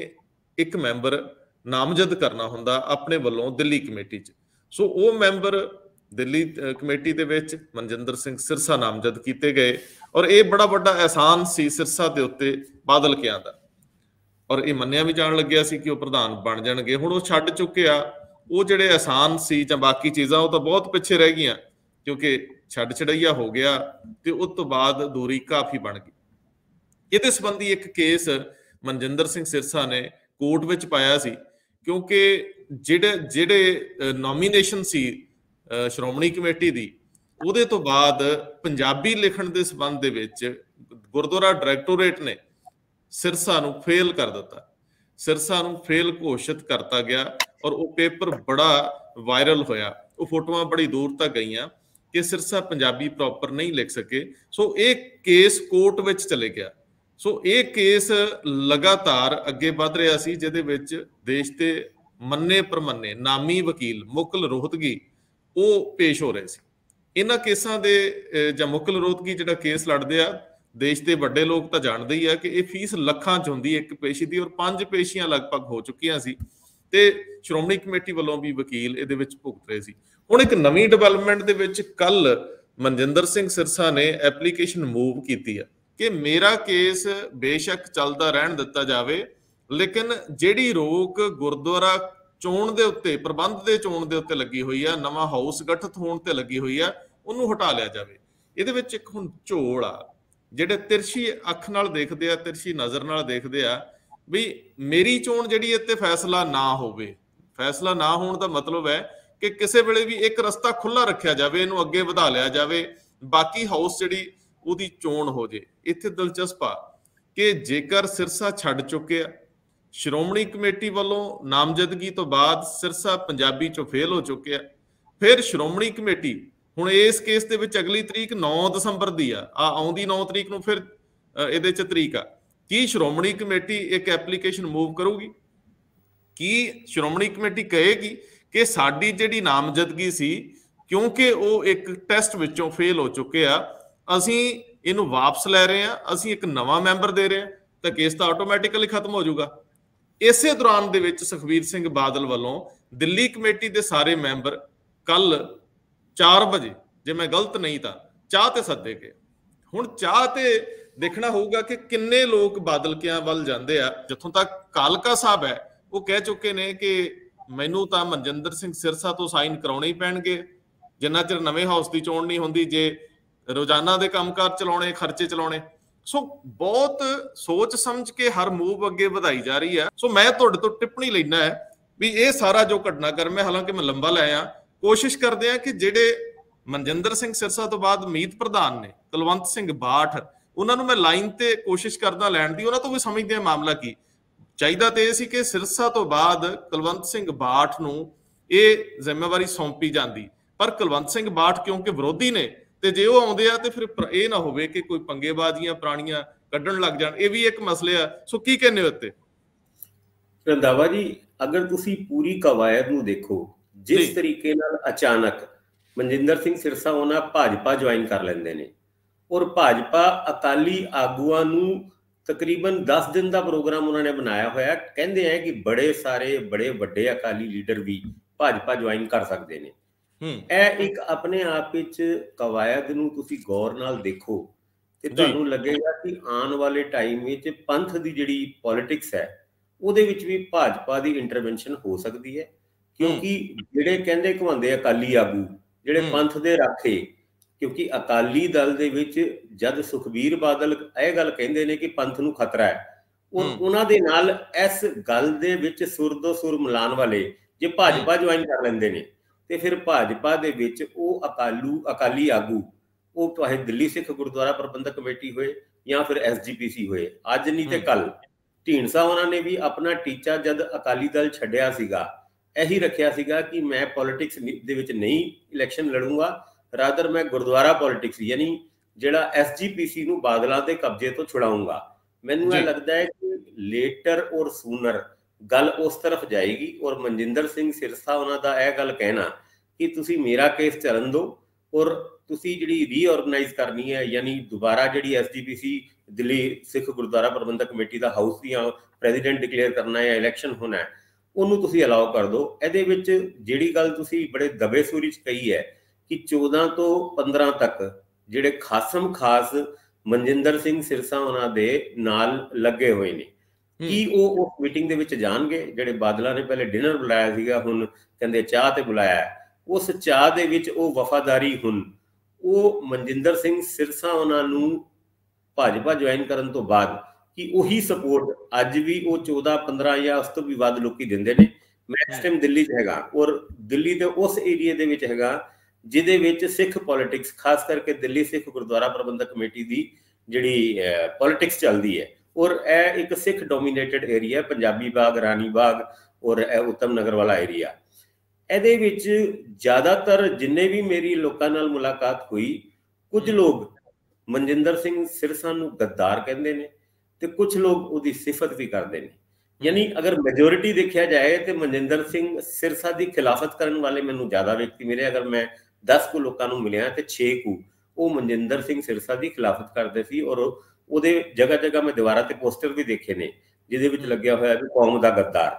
ਇੱਕ ਮੈਂਬਰ ਨਾਮਜ਼ਦ ਕਰਨਾ ਹੁੰਦਾ ਆਪਣੇ ਵੱਲੋਂ ਦਿੱਲੀ ਕਮੇਟੀ 'ਚ। ਸੋ ਉਹ ਮੈਂਬਰ ਦਿੱਲੀ ਕਮੇਟੀ ਦੇ ਵਿੱਚ ਮਨਜਿੰਦਰ ਸਿੰਘ ਸਿਰਸਾ ਨਾਮਜ਼ਦ ਕੀਤੇ ਗਏ, ਔਰ ਇਹ ਬੜਾ ਵੱਡਾ ਅਹਿਸਾਨ ਸੀ ਸਿਰਸਾ ਦੇ ਉੱਤੇ ਬਾਦਲ ਕਿਆਂ ਦਾ, ਔਰ ਇਹ ਮੰਨਿਆ ਵੀ ਜਾਣ ਲੱਗਿਆ ਸੀ ਕਿ ਉਹ ਪ੍ਰਧਾਨ ਬਣ ਜਾਣਗੇ। ਹੁਣ ਉਹ ਛੱਡ ਚੁੱਕੇ ਆ। ਉਹ ਜਿਹੜੇ ਅਹਿਸਾਨ ਸੀ ਜਾਂ ਬਾਕੀ ਚੀਜ਼ਾਂ, ਉਹ ਤਾਂ ਬਹੁਤ ਪਿੱਛੇ ਰਹਿ ਗਈਆਂ, ਕਿਉਂਕਿ ਛੱਡ ਛੜਈਆ ਹੋ ਗਿਆ ਤੇ ਉਸ ਤੋਂ ਬਾਅਦ ਦੂਰੀ ਕਾਫੀ ਬਣ ਗਈ। ਇਹਦੇ ਸੰਬੰਧੀ ਇੱਕ ਕੇਸ ਮਨਜਿੰਦਰ ਸਿੰਘ ਸਿਰਸਾ ਨੇ ਕੋਰਟ ਵਿੱਚ ਪਾਇਆ ਸੀ, ਕਿਉਂਕਿ ਜਿਹੜੇ ਨੋਮੀਨੇਸ਼ਨ ਸੀ ਸ਼੍ਰੋਮਣੀ ਕਮੇਟੀ ਦੀ, ਉਹਦੇ ਤੋਂ ਬਾਅਦ ਪੰਜਾਬੀ ਲਿਖਣ ਦੇ ਸੰਬੰਧ ਦੇ ਵਿੱਚ ਗੁਰਦੁਆਰਾ ਡਾਇਰੈਕਟੋਰੇਟ ਨੇ ਸਿਰਸਾ ਨੂੰ ਫੇਲ ਕਰ ਦਿੱਤਾ। ਸਿਰਸਾ ਨੂੰ ਫੇਲ ਘੋਸ਼ਿਤ ਕਰਤਾ ਗਿਆ, ਔਰ ਉਹ ਪੇਪਰ ਬੜਾ ਵਾਇਰਲ ਹੋਇਆ। ਉਹ ਫੋਟੋਆਂ ਬੜੀ ਦੂਰ ਤੱਕ ਗਈਆਂ ਕਿ ਸਿਰਸਾ ਪੰਜਾਬੀ ਪ੍ਰੋਪਰ ਨਹੀਂ ਲਿਖ ਸਕੇ। ਸੋ ਇਹ ਕੇਸ ਕੋਰਟ ਵਿੱਚ ਚਲੇ ਗਿਆ। ਸੋ ਇਹ ਕੇਸ ਲਗਾਤਾਰ ਅੱਗੇ ਵੱਧ ਰਿਹਾ ਸੀ, ਜਿਹਦੇ ਵਿੱਚ ਦੇਸ਼ ਦੇ ਮੰਨੇ ਪ੍ਰਮੰਨੇ ਨਾਮੀ ਵਕੀਲ ਮੁਕਲ ਰੋਹਤਗੀ ਉਹ ਪੇਸ਼ ਹੋ ਰਹੇ ਸੀ। ਇਹਨਾਂ ਕੇਸਾਂ ਦੇ ਜਾਂ ਮੁਕਲ ਰੋਹਤਗੀ ਜਿਹੜਾ ਕੇਸ ਲੜਦੇ ਆ, ਦੇਸ਼ ਦੇ ਵੱਡੇ ਲੋਕ ਤਾਂ ਜਾਣਦੇ ਹੀ ਆ ਕਿ ਇਹ ਫੀਸ ਲੱਖਾਂ 'ਚ ਹੁੰਦੀ ਇੱਕ ਪੇਸ਼ੀ ਦੀ, ਔਰ 5 ਪੇਸ਼ੀਆਂ ਲਗਭਗ ਹੋ ਚੁੱਕੀਆਂ ਸੀ ਤੇ ਸ਼੍ਰੋਮਣੀ ਕਮੇਟੀ ਵੱਲੋਂ ਵੀ ਵਕੀਲ ਇਹਦੇ ਵਿੱਚ ਭੁਗਤ ਰਹੇ ਸੀ। ਹੁਣ ਇੱਕ ਨਵੀਂ ਡਿਵੈਲਪਮੈਂਟ ਦੇ ਵਿੱਚ ਕੱਲ ਮਨਜਿੰਦਰ ਸਿੰਘ ਸਿਰਸਾ ਨੇ ਐਪਲੀਕੇਸ਼ਨ ਮੂਵ ਕੀਤੀ ਆ ਕਿ ਮੇਰਾ ਕੇਸ ਬੇਸ਼ੱਕ ਚੱਲਦਾ ਰਹਿਣ ਦਿੱਤਾ ਜਾਵੇ, ਲੇਕਿਨ ਜਿਹੜੀ ਰੋਕ ਗੁਰਦੁਆਰਾ ਚੋਣ ਦੇ ਉੱਤੇ, ਪ੍ਰਬੰਧ ਦੇ ਚੋਣ ਦੇ ਉੱਤੇ ਲੱਗੀ ਹੋਈ ਆ, ਨਵਾਂ ਹਾਊਸ ਗਠਿਤ ਹੋਣ ਤੇ ਲੱਗੀ ਹੋਈ ਆ, ਉਹਨੂੰ ਹਟਾ ਲਿਆ ਜਾਵੇ। ਇਹਦੇ ਵਿੱਚ ਇੱਕ ਹੁਣ ਝੋਲ ਆ, ਜਿਹੜੇ ਤਿਰਛੀ ਅੱਖ ਨਾਲ ਦੇਖਦੇ ਆ, ਤਿਰਛੀ ਨਜ਼ਰ ਨਾਲ ਦੇਖਦੇ ਆ ਵੀ ਮੇਰੀ ਚੋਣ ਜਿਹੜੀ ਇੱਥੇ ਫੈਸਲਾ ਨਾ ਹੋਵੇ। ਫੈਸਲਾ ਨਾ ਹੋਣ ਦਾ ਮਤਲਬ ਹੈ ਕਿ ਕਿਸੇ ਵੇਲੇ ਵੀ ਇੱਕ ਰਸਤਾ ਖੁੱਲਾ ਰੱਖਿਆ ਜਾਵੇ, ਇਹਨੂੰ ਅੱਗੇ ਵਧਾ ਲਿਆ ਜਾਵੇ, ਬਾਕੀ ਹਾਊਸ ਜਿਹੜੀ ਉਹਦੀ ਚੋਣ ਹੋ ਜੇ। ਇੱਥੇ ਦਿਲਚਸਪ ਆ ਕਿ ਜੇਕਰ ਸਿਰਸਾ ਛੱਡ ਚੁੱਕੇ ਆ, ਸ਼੍ਰੋਮਣੀ ਕਮੇਟੀ ਵੱਲੋਂ ਨਾਮਜ਼ਦਗੀ ਤੋਂ ਬਾਅਦ ਸਿਰਸਾ ਪੰਜਾਬੀ ਚੋਂ ਫੇਲ ਹੋ ਚੁੱਕਿਆ, ਫਿਰ ਸ਼੍ਰੋਮਣੀ ਕਮੇਟੀ ਹੁਣ ਇਸ ਕੇਸ ਦੇ ਵਿੱਚ ਅਗਲੀ ਤਰੀਕ 9 ਦਸੰਬਰ ਦੀ ਆ, ਆਉਂਦੀ 9 ਤਰੀਕ ਨੂੰ ਫਿਰ ਇਹਦੇ 'ਚ ਤਰੀਕ ਆ। ਕੀ ਸ਼੍ਰੋਮਣੀ ਕਮੇਟੀ ਇੱਕ ਐਪਲੀਕੇਸ਼ਨ ਮੂਵ ਕਰੂਗੀ? ਕੀ ਸ਼੍ਰੋਮਣੀ ਕਮੇਟੀ ਕਹੇਗੀ ਕਿ ਸਾਡੀ ਜਿਹੜੀ ਨਾਮਜ਼ਦਗੀ ਸੀ, ਕਿਉਂਕਿ ਉਹ ਇੱਕ ਟੈਸਟ ਵਿੱਚੋਂ ਫੇਲ ਹੋ ਚੁੱਕੇ ਆ, ਅਸੀਂ ਇਹਨੂੰ ਵਾਪਸ ਲੈ ਰਹੇ ਹਾਂ, ਅਸੀਂ ਇੱਕ ਨਵਾਂ ਮੈਂਬਰ ਦੇ ਰਹੇ ਹਾਂ, ਤਾਂ ਕੇਸ ਤਾਂ ਆਟੋਮੈਟਿਕਲੀ ਖਤਮ ਹੋ ਜਾਊਗਾ। ਇਸੇ ਦੌਰਾਨ ਦੇ ਵਿੱਚ ਸੁਖਬੀਰ ਸਿੰਘ ਬਾਦਲ ਵੱਲੋਂ ਦਿੱਲੀ ਕਮੇਟੀ ਦੇ ਸਾਰੇ ਮੈਂਬਰ ਕੱਲ 4 ਵਜੇ, ਜੇ ਮੈਂ ਗਲਤ ਨਹੀਂ ਤਾਂ, ਚਾਹ ਤੇ ਸੱਦੇ ਗਏ। ਹੁਣ ਚਾਹ ਤੇ ਦੇਖਣਾ ਹੋਊਗਾ ਕਿ ਕਿੰਨੇ ਲੋਕ ਬਾਦਲ ਕਿਆਂ ਵੱਲ ਜਾਂਦੇ ਆ। ਜਿੱਥੋਂ ਤੱਕ ਕਾਲਕਾ ਸਾਹਿਬ ਹੈ, ਉਹ ਕਹਿ ਚੁੱਕੇ ਨੇ ਕਿ ਮੈਨੂੰ ਤਾਂ ਮਨਜਿੰਦਰ ਸਿੰਘ ਸਿਰਸਾ ਤੋਂ ਸਾਈਨ ਕਰਾਉਣੇ ਹੀ ਪੈਣਗੇ, ਜਿੰਨਾ ਚਿਰ ਨਵੇਂ ਹਾਊਸ ਦੀ ਚੋਣ ਨਹੀਂ ਹੁੰਦੀ, ਜੇ ਰੋਜ਼ਾਨਾ ਦੇ ਕੰਮਕਾਰ ਚਲਾਉਣੇ, ਖਰਚੇ ਚਲਾਉਣੇ। ਸੋ ਬਹੁਤ ਸੋਚ ਸਮਝ ਕੇ ਹਰ ਮੂਵ ਅੱਗੇ ਵਧਾਈ ਜਾ ਰਹੀ ਹੈ। ਸੋ ਮੈਂ ਤੁਹਾਡੇ ਤੋਂ ਟਿੱਪਣੀ ਲੈਣਾ ਹੈ ਵੀ ਇਹ ਸਾਰਾ ਜੋ ਘਟਨਾਕ੍ਰਮ ਹੈ, ਹਾਲਾਂਕਿ ਮੈਂ ਲੰਬਾ ਲੈ ਆ, ਕੋਸ਼ਿਸ਼ ਕਰਦੇ ਆ ਕਿ ਜਿਹੜੇ ਮਨਜਿੰਦਰ ਸਿੰਘ ਸਿਰਸਾ ਤੋਂ ਬਾਅਦ ਮੀਤ ਪ੍ਰਧਾਨ ਨੇ, ਕੁਲਵੰਤ ਸਿੰਘ ਬਾਠ, ਉਹਨਾਂ ਨੂੰ ਮੈਂ ਲਾਈਨ ਤੇ ਕੋਸ਼ਿਸ਼ ਕਰਦਾ ਲੈਣ ਦੀ, ਉਹਨਾਂ ਤੋਂ ਵੀ ਸਮਝਦੇ ਆ ਮਾਮਲਾ ਕੀ ਚਾਹੀਦਾ। ਤੇ ਇਹ ਸੀ ਕਿ ਸਿਰਸਾ ਤੋਂ ਬਾਅਦ ਕੁਲਵੰਤ ਸਿੰਘ ਬਾਠ ਨੂੰ ਇਹ ਜ਼ਿੰਮੇਵਾਰੀ ਸੌਂਪੀ ਜਾਂਦੀ, ਪਰ ਕੁਲਵੰਤ ਸਿੰਘ ਬਾਠ ਕਿਉਂਕਿ ਵਿਰੋਧੀ ਨੇ, ਤੇ ਜੇ ਉਹ ਆਉਂਦੇ ਆ ਤੇ ਫਿਰ ਇਹ ਨਾ ਹੋਵੇ ਕਿ ਕੋਈ ਪੰਗੇਬਾਜ਼ੀਆਂ ਪੁਰਾਣੀਆਂ ਕੱਢਣ ਲੱਗ ਜਾਣ, ਇਹ ਵੀ ਇੱਕ ਮਸਲੇ ਆ। ਸੋ ਕੀ ਕਹਿੰਦੇ ਹੋ ਇੱਥੇ? ਰੰਧਾਵਾ ਜੀ, ਅਗਰ ਤੁਸੀਂ ਪੂਰੀ ਕਵਾਇਦ ਨੂੰ ਦੇਖੋ, ਜਿਸ ਤਰੀਕੇ ਨਾਲ ਅਚਾਨਕ ਮਨਜਿੰਦਰ ਸਿੰਘ ਸਿਰਸਾ ਉਹਨਾਂ ਭਾਜਪਾ ਜੁਆਇਨ ਕਰ ਲੈਂਦੇ ਨੇ, ਔਰ ਭਾਜਪਾ ਅਕਾਲੀ ਆਗੂਆਂ ਨੂੰ ਤਕਰੀਬਨ 10 ਦਿਨ ਦਾ ਪ੍ਰੋਗਰਾਮ ਉਹਨਾਂ ਨੇ ਬਣਾਇਆ ਹੋਇਆ, ਕਹਿੰਦੇ ਆ ਕਿ ਬੜੇ ਸਾਰੇ ਬੜੇ ਵੱਡੇ ਅਕਾਲੀ ਲੀਡਰ ਵੀ ਭਾਜਪਾ ਜੁਆਇਨ ਕਰ ਸਕਦੇ ਨੇ। ਇਹ ਇੱਕ ਆਪਣੇ ਆਪ ਵਿੱਚ ਕਵਾਇਦ ਨੂੰ ਤੁਸੀਂ ਗੌਰ ਨਾਲ ਦੇਖੋ ਤੇ ਤੁਹਾਨੂੰ ਲੱਗੇਗਾ ਕਿ ਆਉਣ ਵਾਲੇ ਟਾਈਮ ਵਿੱਚ ਪੰਥ ਦੀ ਜਿਹੜੀ ਪੋਲਿਟਿਕਸ ਹੈ ਉਹਦੇ ਵਿੱਚ ਵੀ ਭਾਜਪਾ ਦੀ ਇੰਟਰਵੈਂਸ਼ਨ ਹੋ ਸਕਦੀ ਹੈ, ਕਿਉਂਕਿ ਜਿਹੜੇ ਕਹਿੰਦੇ ਘਵਾਉਂਦੇ ਅਕਾਲੀ ਆਗੂ, ਜਿਹੜੇ ਪੰਥ ਦੇ ਰਾਖੇ, ਕਿਉਂਕਿ ਅਕਾਲੀ ਦਲ ਦੇ ਵਿੱਚ ਜਦ ਸੁਖਬੀਰ ਬਾਦਲ ਇਹ ਗੱਲ ਕਹਿੰਦੇ ਨੇ ਕਿ ਪੰਥ ਨੂੰ ਖਤਰਾ ਹੈ, ਉਹਨਾਂ ਦੇ ਨਾਲ ਇਸ ਗੱਲ ਦੇ ਵਿੱਚ ਸੁਰ ਦੋ ਸੁਰ ਮਿਲਾਉਣ ਵਾਲੇ ਜੇ ਭਾਜਪਾ ਜੁਆਇਨ ਕਰ ਲੈਂਦੇ ਨੇ ਤੇ ਫਿਰ ਭਾਜਪਾ ਦੇ ਵਿੱਚ ਉਹ ਅਕਾਲੀ ਆਗੂ, ਉਹ ਚਾਹੇ ਦਿੱਲੀ ਸਿੱਖ ਗੁਰਦੁਆਰਾ ਪ੍ਰਬੰਧਕ ਕਮੇਟੀ ਹੋਏ ਜਾਂ ਫਿਰ SGPC ਹੋਏ, ਅੱਜ ਨਹੀਂ ਤੇ ਕੱਲ ਢੀਂਡਸਾ ਉਹਨਾਂ ਨੇ ਵੀ ਆਪਣਾ ਟੀਚਾ ਜਦ ਅਕਾਲੀ ਦਲ ਛੱਡਿਆ ਸੀਗਾ ਇਹੀ ਰੱਖਿਆ ਸੀਗਾ ਕਿ ਮੈਂ ਪੋਲਿਟਿਕਸ ਦੇ ਵਿੱਚ ਨਹੀਂ ਇਲੈਕਸ਼ਨ ਲੜੂੰਗਾ, ਰਾਦਰ ਮੈਂ ਗੁਰਦੁਆਰਾ ਪੋਲਿਟਿਕਸ ਯਾਨੀ ਜਿਹੜਾ SGPC ਨੂੰ ਬਾਦਲਾਂ ਦੇ ਕਬਜ਼ੇ ਤੋਂ ਛੁਡਾਊਂਗਾ। ਮੈਨੂੰ ਇਹ ਲੱਗਦਾ ਹੈ ਕਿ ਲੇਟਰ ਔਰ ਸੂਨਰ ਗੱਲ ਉਸ ਤਰਫ ਜਾਏਗੀ, ਔਰ ਮਨਜਿੰਦਰ ਸਿੰਘ ਸਿਰਸਾ ਉਹਨਾਂ ਦਾ ਇਹ ਗੱਲ ਕਹਿਣਾ ਕਿ ਤੁਸੀਂ ਮੇਰਾ ਕੇਸ ਚੱਲਣ ਦਿਓ ਔਰ ਤੁਸੀਂ ਜਿਹੜੀ ਰੀਆਰਗਨਾਈਜ਼ ਕਰਨੀ ਹੈ, ਯਾਨੀ ਦੁਬਾਰਾ ਜਿਹੜੀ SGPC ਦਿੱਲੀ ਸਿੱਖ ਗੁਰਦੁਆਰਾ ਪ੍ਰਬੰਧਕ ਕਮੇਟੀ ਦਾ ਹਾਊਸ ਦੀਆਂ ਪ੍ਰੈਜ਼ੀਡੈਂਟ ਡਿਕਲੇਅਰ ਕਰਨਾ ਹੈ, ਇਲੈਕਸ਼ਨ ਹੋਣਾ ਹੈ, ਉਹਨੂੰ ਤੁਸੀਂ ਅਲਾਓ ਕਰ ਦਿਓ। ਇਹਦੇ ਵਿੱਚ ਜਿਹੜੀ ਗੱਲ ਤੁਸੀਂ ਬੜੇ ਦਬੇ ਸੂਰੀ 'ਚ ਕਹੀ ਹੈ ਕਿ 14 ਤੋਂ 15 ਤੱਕ ਜਿਹੜੇ ਖਾਸਮ ਖਾਸ ਮਨਜਿੰਦਰ ਸਿੰਘ ਸਿਰਸਾ ਉਹਨਾਂ ਦੇ ਨਾਲ ਲੱਗੇ ਹੋਏ ਨੇ, ਕੀ ਉਹ ਉਸ ਮੀਟਿੰਗ ਦੇ ਵਿੱਚ ਜਾਣਗੇ? ਜਿਹੜੇ ਬਾਦਲਾਂ ਨੇ ਪਹਿਲੇ ਡਿਨਰ ਬੁਲਾਇਆ ਸੀਗਾ, ਹੁਣ ਕਹਿੰਦੇ ਚਾਹ ਤੇ ਬੁਲਾਇਆ, ਉਸ ਚਾਹ ਦੇ ਵਿੱਚ ਉਹ ਵਫਾਦਾਰੀ ਹੁਣ ਉਹ ਮਨਜਿੰਦਰ ਸਿੰਘ ਸਿਰਸਾ ਉਹਨਾਂ ਨੂੰ ਭਾਜਪਾ ਜੁਆਇਨ ਕਰਨ ਤੋਂ ਬਾਅਦ ਕਿ ਉਹੀ ਸਪੋਰਟ ਅੱਜ ਵੀ ਉਹ 14-15 ਜਾਂ ਉਸ ਤੋਂ ਵੀ ਵੱਧ ਲੋਕੀ ਦਿੰਦੇ ਨੇ। ਮੈਂ ਇਸ ਟਾਈਮ ਦਿੱਲੀ 'ਚ ਹੈਗਾ ਔਰ ਦਿੱਲੀ ਦੇ ਉਸ ਏਰੀਏ ਦੇ ਵਿੱਚ ਹੈਗਾ ਜਿਹਦੇ ਵਿੱਚ ਸਿੱਖ ਪੋਲਿਟਿਕਸ, ਖਾਸ ਕਰਕੇ ਦਿੱਲੀ ਸਿੱਖ ਗੁਰਦੁਆਰਾ ਪ੍ਰਬੰਧਕ ਕਮੇਟੀ ਦੀ ਜਿਹੜੀ ਪੋਲਿਟਿਕਸ ਚੱਲਦੀ ਹੈ, ਔਰ ਇਹ ਇੱਕ ਸਿੱਖ ਡੋਮੀਨੇਟਡ ਏਰੀਆ, ਪੰਜਾਬੀ ਬਾਗ, ਰਾਣੀ ਬਾਗ ਔਰ ਇਹ ਉੱਤਮ ਨਗਰ ਵਾਲਾ ਏਰੀਆ। ਇਹਦੇ ਵਿੱਚ ਜ਼ਿਆਦਾਤਰ ਜਿੰਨੇ ਵੀ ਮੇਰੀ ਲੋਕਾਂ ਨਾਲ ਮੁਲਾਕਾਤ ਹੋਈ, ਕੁਝ ਲੋਕ ਮਨਜਿੰਦਰ ਸਿੰਘ ਸਿਰਸਾ ਨੂੰ ਗੱਦਾਰ ਕਹਿੰਦੇ ਨੇ ਤੇ ਕੁਝ ਲੋਕ ਉਹਦੀ ਸਿਫਤ ਵੀ ਕਰਦੇ ਨੇ। ਯਾਨੀ ਅਗਰ ਮੈਜੋਰਿਟੀ ਦੇਖਿਆ ਜਾਏ ਤੇ ਮਨਜਿੰਦਰ ਸਿੰਘ ਸਿਰਸਾ ਦੀ ਖਿਲਾਫਤ ਕਰਨ ਵਾਲੇ ਮੈਨੂੰ ਜ਼ਿਆਦਾ ਵਿਅਕਤੀ ਮਿਲੇ। ਅਗਰ ਮੈਂ 10 ਕੁ ਲੋਕਾਂ ਨੂੰ ਮਿਲਿਆ ਤੇ 6 ਕੁ ਉਹ ਮਨਜਿੰਦਰ ਸਿੰਘ ਸਿਰਸਾ ਦੀ ਖਿਲਾਫਤ ਕਰਦੇ ਸੀ, ਔਰ ਉਹਦੇ ਜਗ੍ਹਾ ਜਗ੍ਹਾ ਮੈਂ ਦੀਵਾਰਾਂ ਤੇ ਪੋਸਟਰ ਵੀ ਦੇਖੇ ਨੇ ਜਿਹਦੇ ਵਿੱਚ ਲੱਗਿਆ ਹੋਇਆ ਵੀ ਕੌਮ ਦਾ ਗੱਦਾਰ।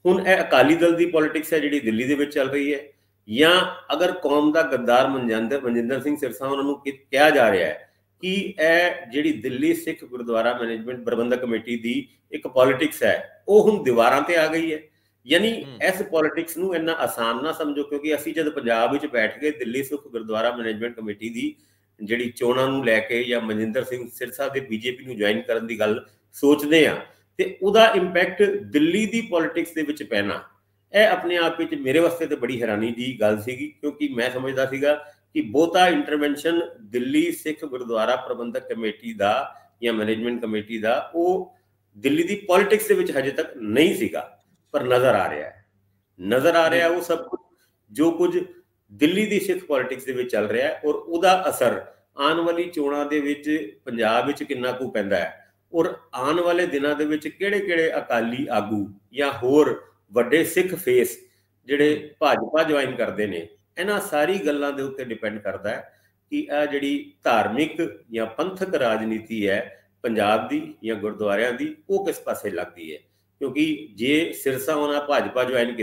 ਹੁਣ ਇਹ ਅਕਾਲੀ ਦਲ ਦੀ ਪੋਲਿਟਿਕਸ ਹੈ ਜਿਹੜੀ ਦਿੱਲੀ ਦੇ ਵਿੱਚ ਚੱਲ ਰਹੀ ਹੈ, ਜਾਂ ਅਗਰ ਕੌਮ ਦਾ ਗੱਦਾਰ ਮਨਜਿੰਦਰ ਸਿੰਘ ਸਿਰਸਾ ਉਹਨਾਂ ਨੂੰ ਕਿਹਾ ਜਾ ਰਿਹਾ ਹੈ ਕਿ ਇਹ ਜਿਹੜੀ ਦਿੱਲੀ ਸਿੱਖ ਗੁਰਦੁਆਰਾ ਮੈਨੇਜਮੈਂਟ ਪ੍ਰਬੰਧਕ ਕਮੇਟੀ ਦੀ ਇੱਕ ਪੋਲਿਟਿਕਸ ਹੈ ਉਹ ਹੁਣ ਦੀਵਾਰਾਂ ਤੇ ਆ ਗਈ ਹੈ। ਯਾਨੀ ਇਸ ਪੋਲਿਟਿਕਸ ਨੂੰ ਇੰਨਾ ਆਸਾਨ ਨਾ ਸਮਝੋ, ਕਿਉਂਕਿ ਅਸੀਂ ਜਦ ਪੰਜਾਬ ਵਿੱਚ ਬੈਠ ਕੇ ਦਿੱਲੀ ਸਿੱਖ ਗੁਰਦੁਆਰਾ ਮੈਨੇਜਮੈਂਟ ਕਮੇਟੀ ਦੀ ਜਿਹੜੀ ਚੋਣਾਂ ਨੂੰ ਲੈ ਕੇ ਜਾਂ ਮਨਜਿੰਦਰ ਸਿੰਘ ਸਿਰਸਾ ਦੇ BJP ਨੂੰ ਜੁਆਇਨ ਕਰਨ ਦੀ ਗੱਲ ਸੋਚਦੇ ਆ ਤੇ ਉਹਦਾ ਇੰਪੈਕਟ ਦਿੱਲੀ ਦੀ ਪੋਲਿਟਿਕਸ ਦੇ ਵਿੱਚ ਪੈਣਾ, ਇਹ ਆਪਣੇ ਆਪ ਵਿੱਚ ਮੇਰੇ ਵਾਸਤੇ ਤਾਂ ਬੜੀ ਹੈਰਾਨੀ ਦੀ ਗੱਲ ਸੀਗੀ, ਕਿਉਂਕਿ ਮੈਂ ਸਮਝਦਾ ਸੀਗਾ ਕਿ ਬਹੁਤਾ ਇੰਟਰਵੈਂਸ਼ਨ ਦਿੱਲੀ ਸਿੱਖ ਗੁਰਦੁਆਰਾ ਪ੍ਰਬੰਧਕ ਕਮੇਟੀ ਦਾ ਜਾਂ ਮੈਨੇਜਮੈਂਟ ਕਮੇਟੀ ਦਾ ਉਹ ਦਿੱਲੀ ਦੀ ਪੋਲਿਟਿਕਸ ਦੇ ਵਿੱਚ ਹਜੇ ਤੱਕ ਨਹੀਂ ਸੀਗਾ, ਪਰ ਨਜ਼ਰ ਆ ਰਿਹਾ ਉਹ ਸਭ ਕੁਝ ਜੋ ਕੁਝ ਦਿੱਲੀ ਦੀ ਸਿੱਖ ਪੋਲਿਟਿਕਸ ਦੇ ਵਿੱਚ ਚੱਲ ਰਿਹਾ ਹੈ, ਔਰ ਉਹਦਾ ਅਸਰ ਆਉਣ ਵਾਲੀ ਚੋਣਾਂ ਦੇ ਵਿੱਚ ਪੰਜਾਬ ਵਿੱਚ ਕਿੰਨਾ ਕੁ ਪੈਂਦਾ ਹੈ, ਔਰ ਆਉਣ ਵਾਲੇ ਦਿਨਾਂ ਦੇ ਵਿੱਚ ਕਿਹੜੇ ਅਕਾਲੀ ਆਗੂ ਜਾਂ ਹੋਰ ਵੱਡੇ ਸਿੱਖ ਫੇਸ ਜਿਹੜੇ ਭਾਜਪਾ ਜੁਆਇਨ ਕਰਦੇ ਨੇ, ਇਹਨਾਂ ਸਾਰੀ ਗੱਲਾਂ ਦੇ ਉੱਤੇ ਡਿਪੈਂਡ ਕਰਦਾ ਹੈ ਕਿ ਇਹ ਜਿਹੜੀ ਧਾਰਮਿਕ ਜਾਂ ਪੰਥਕ ਰਾਜਨੀਤੀ ਹੈ ਪੰਜਾਬ ਦੀ ਜਾਂ ਗੁਰਦੁਆਰਿਆਂ ਦੀ, ਉਹ ਕਿਸ ਪਾਸੇ ਲੱਗਦੀ ਹੈ। ਕਿਉਂਕਿ ਜੇ ਸਿਰਸਾ ਉਹਨਾਂ ਭਾਜਪਾ ਜੁਆਇਨ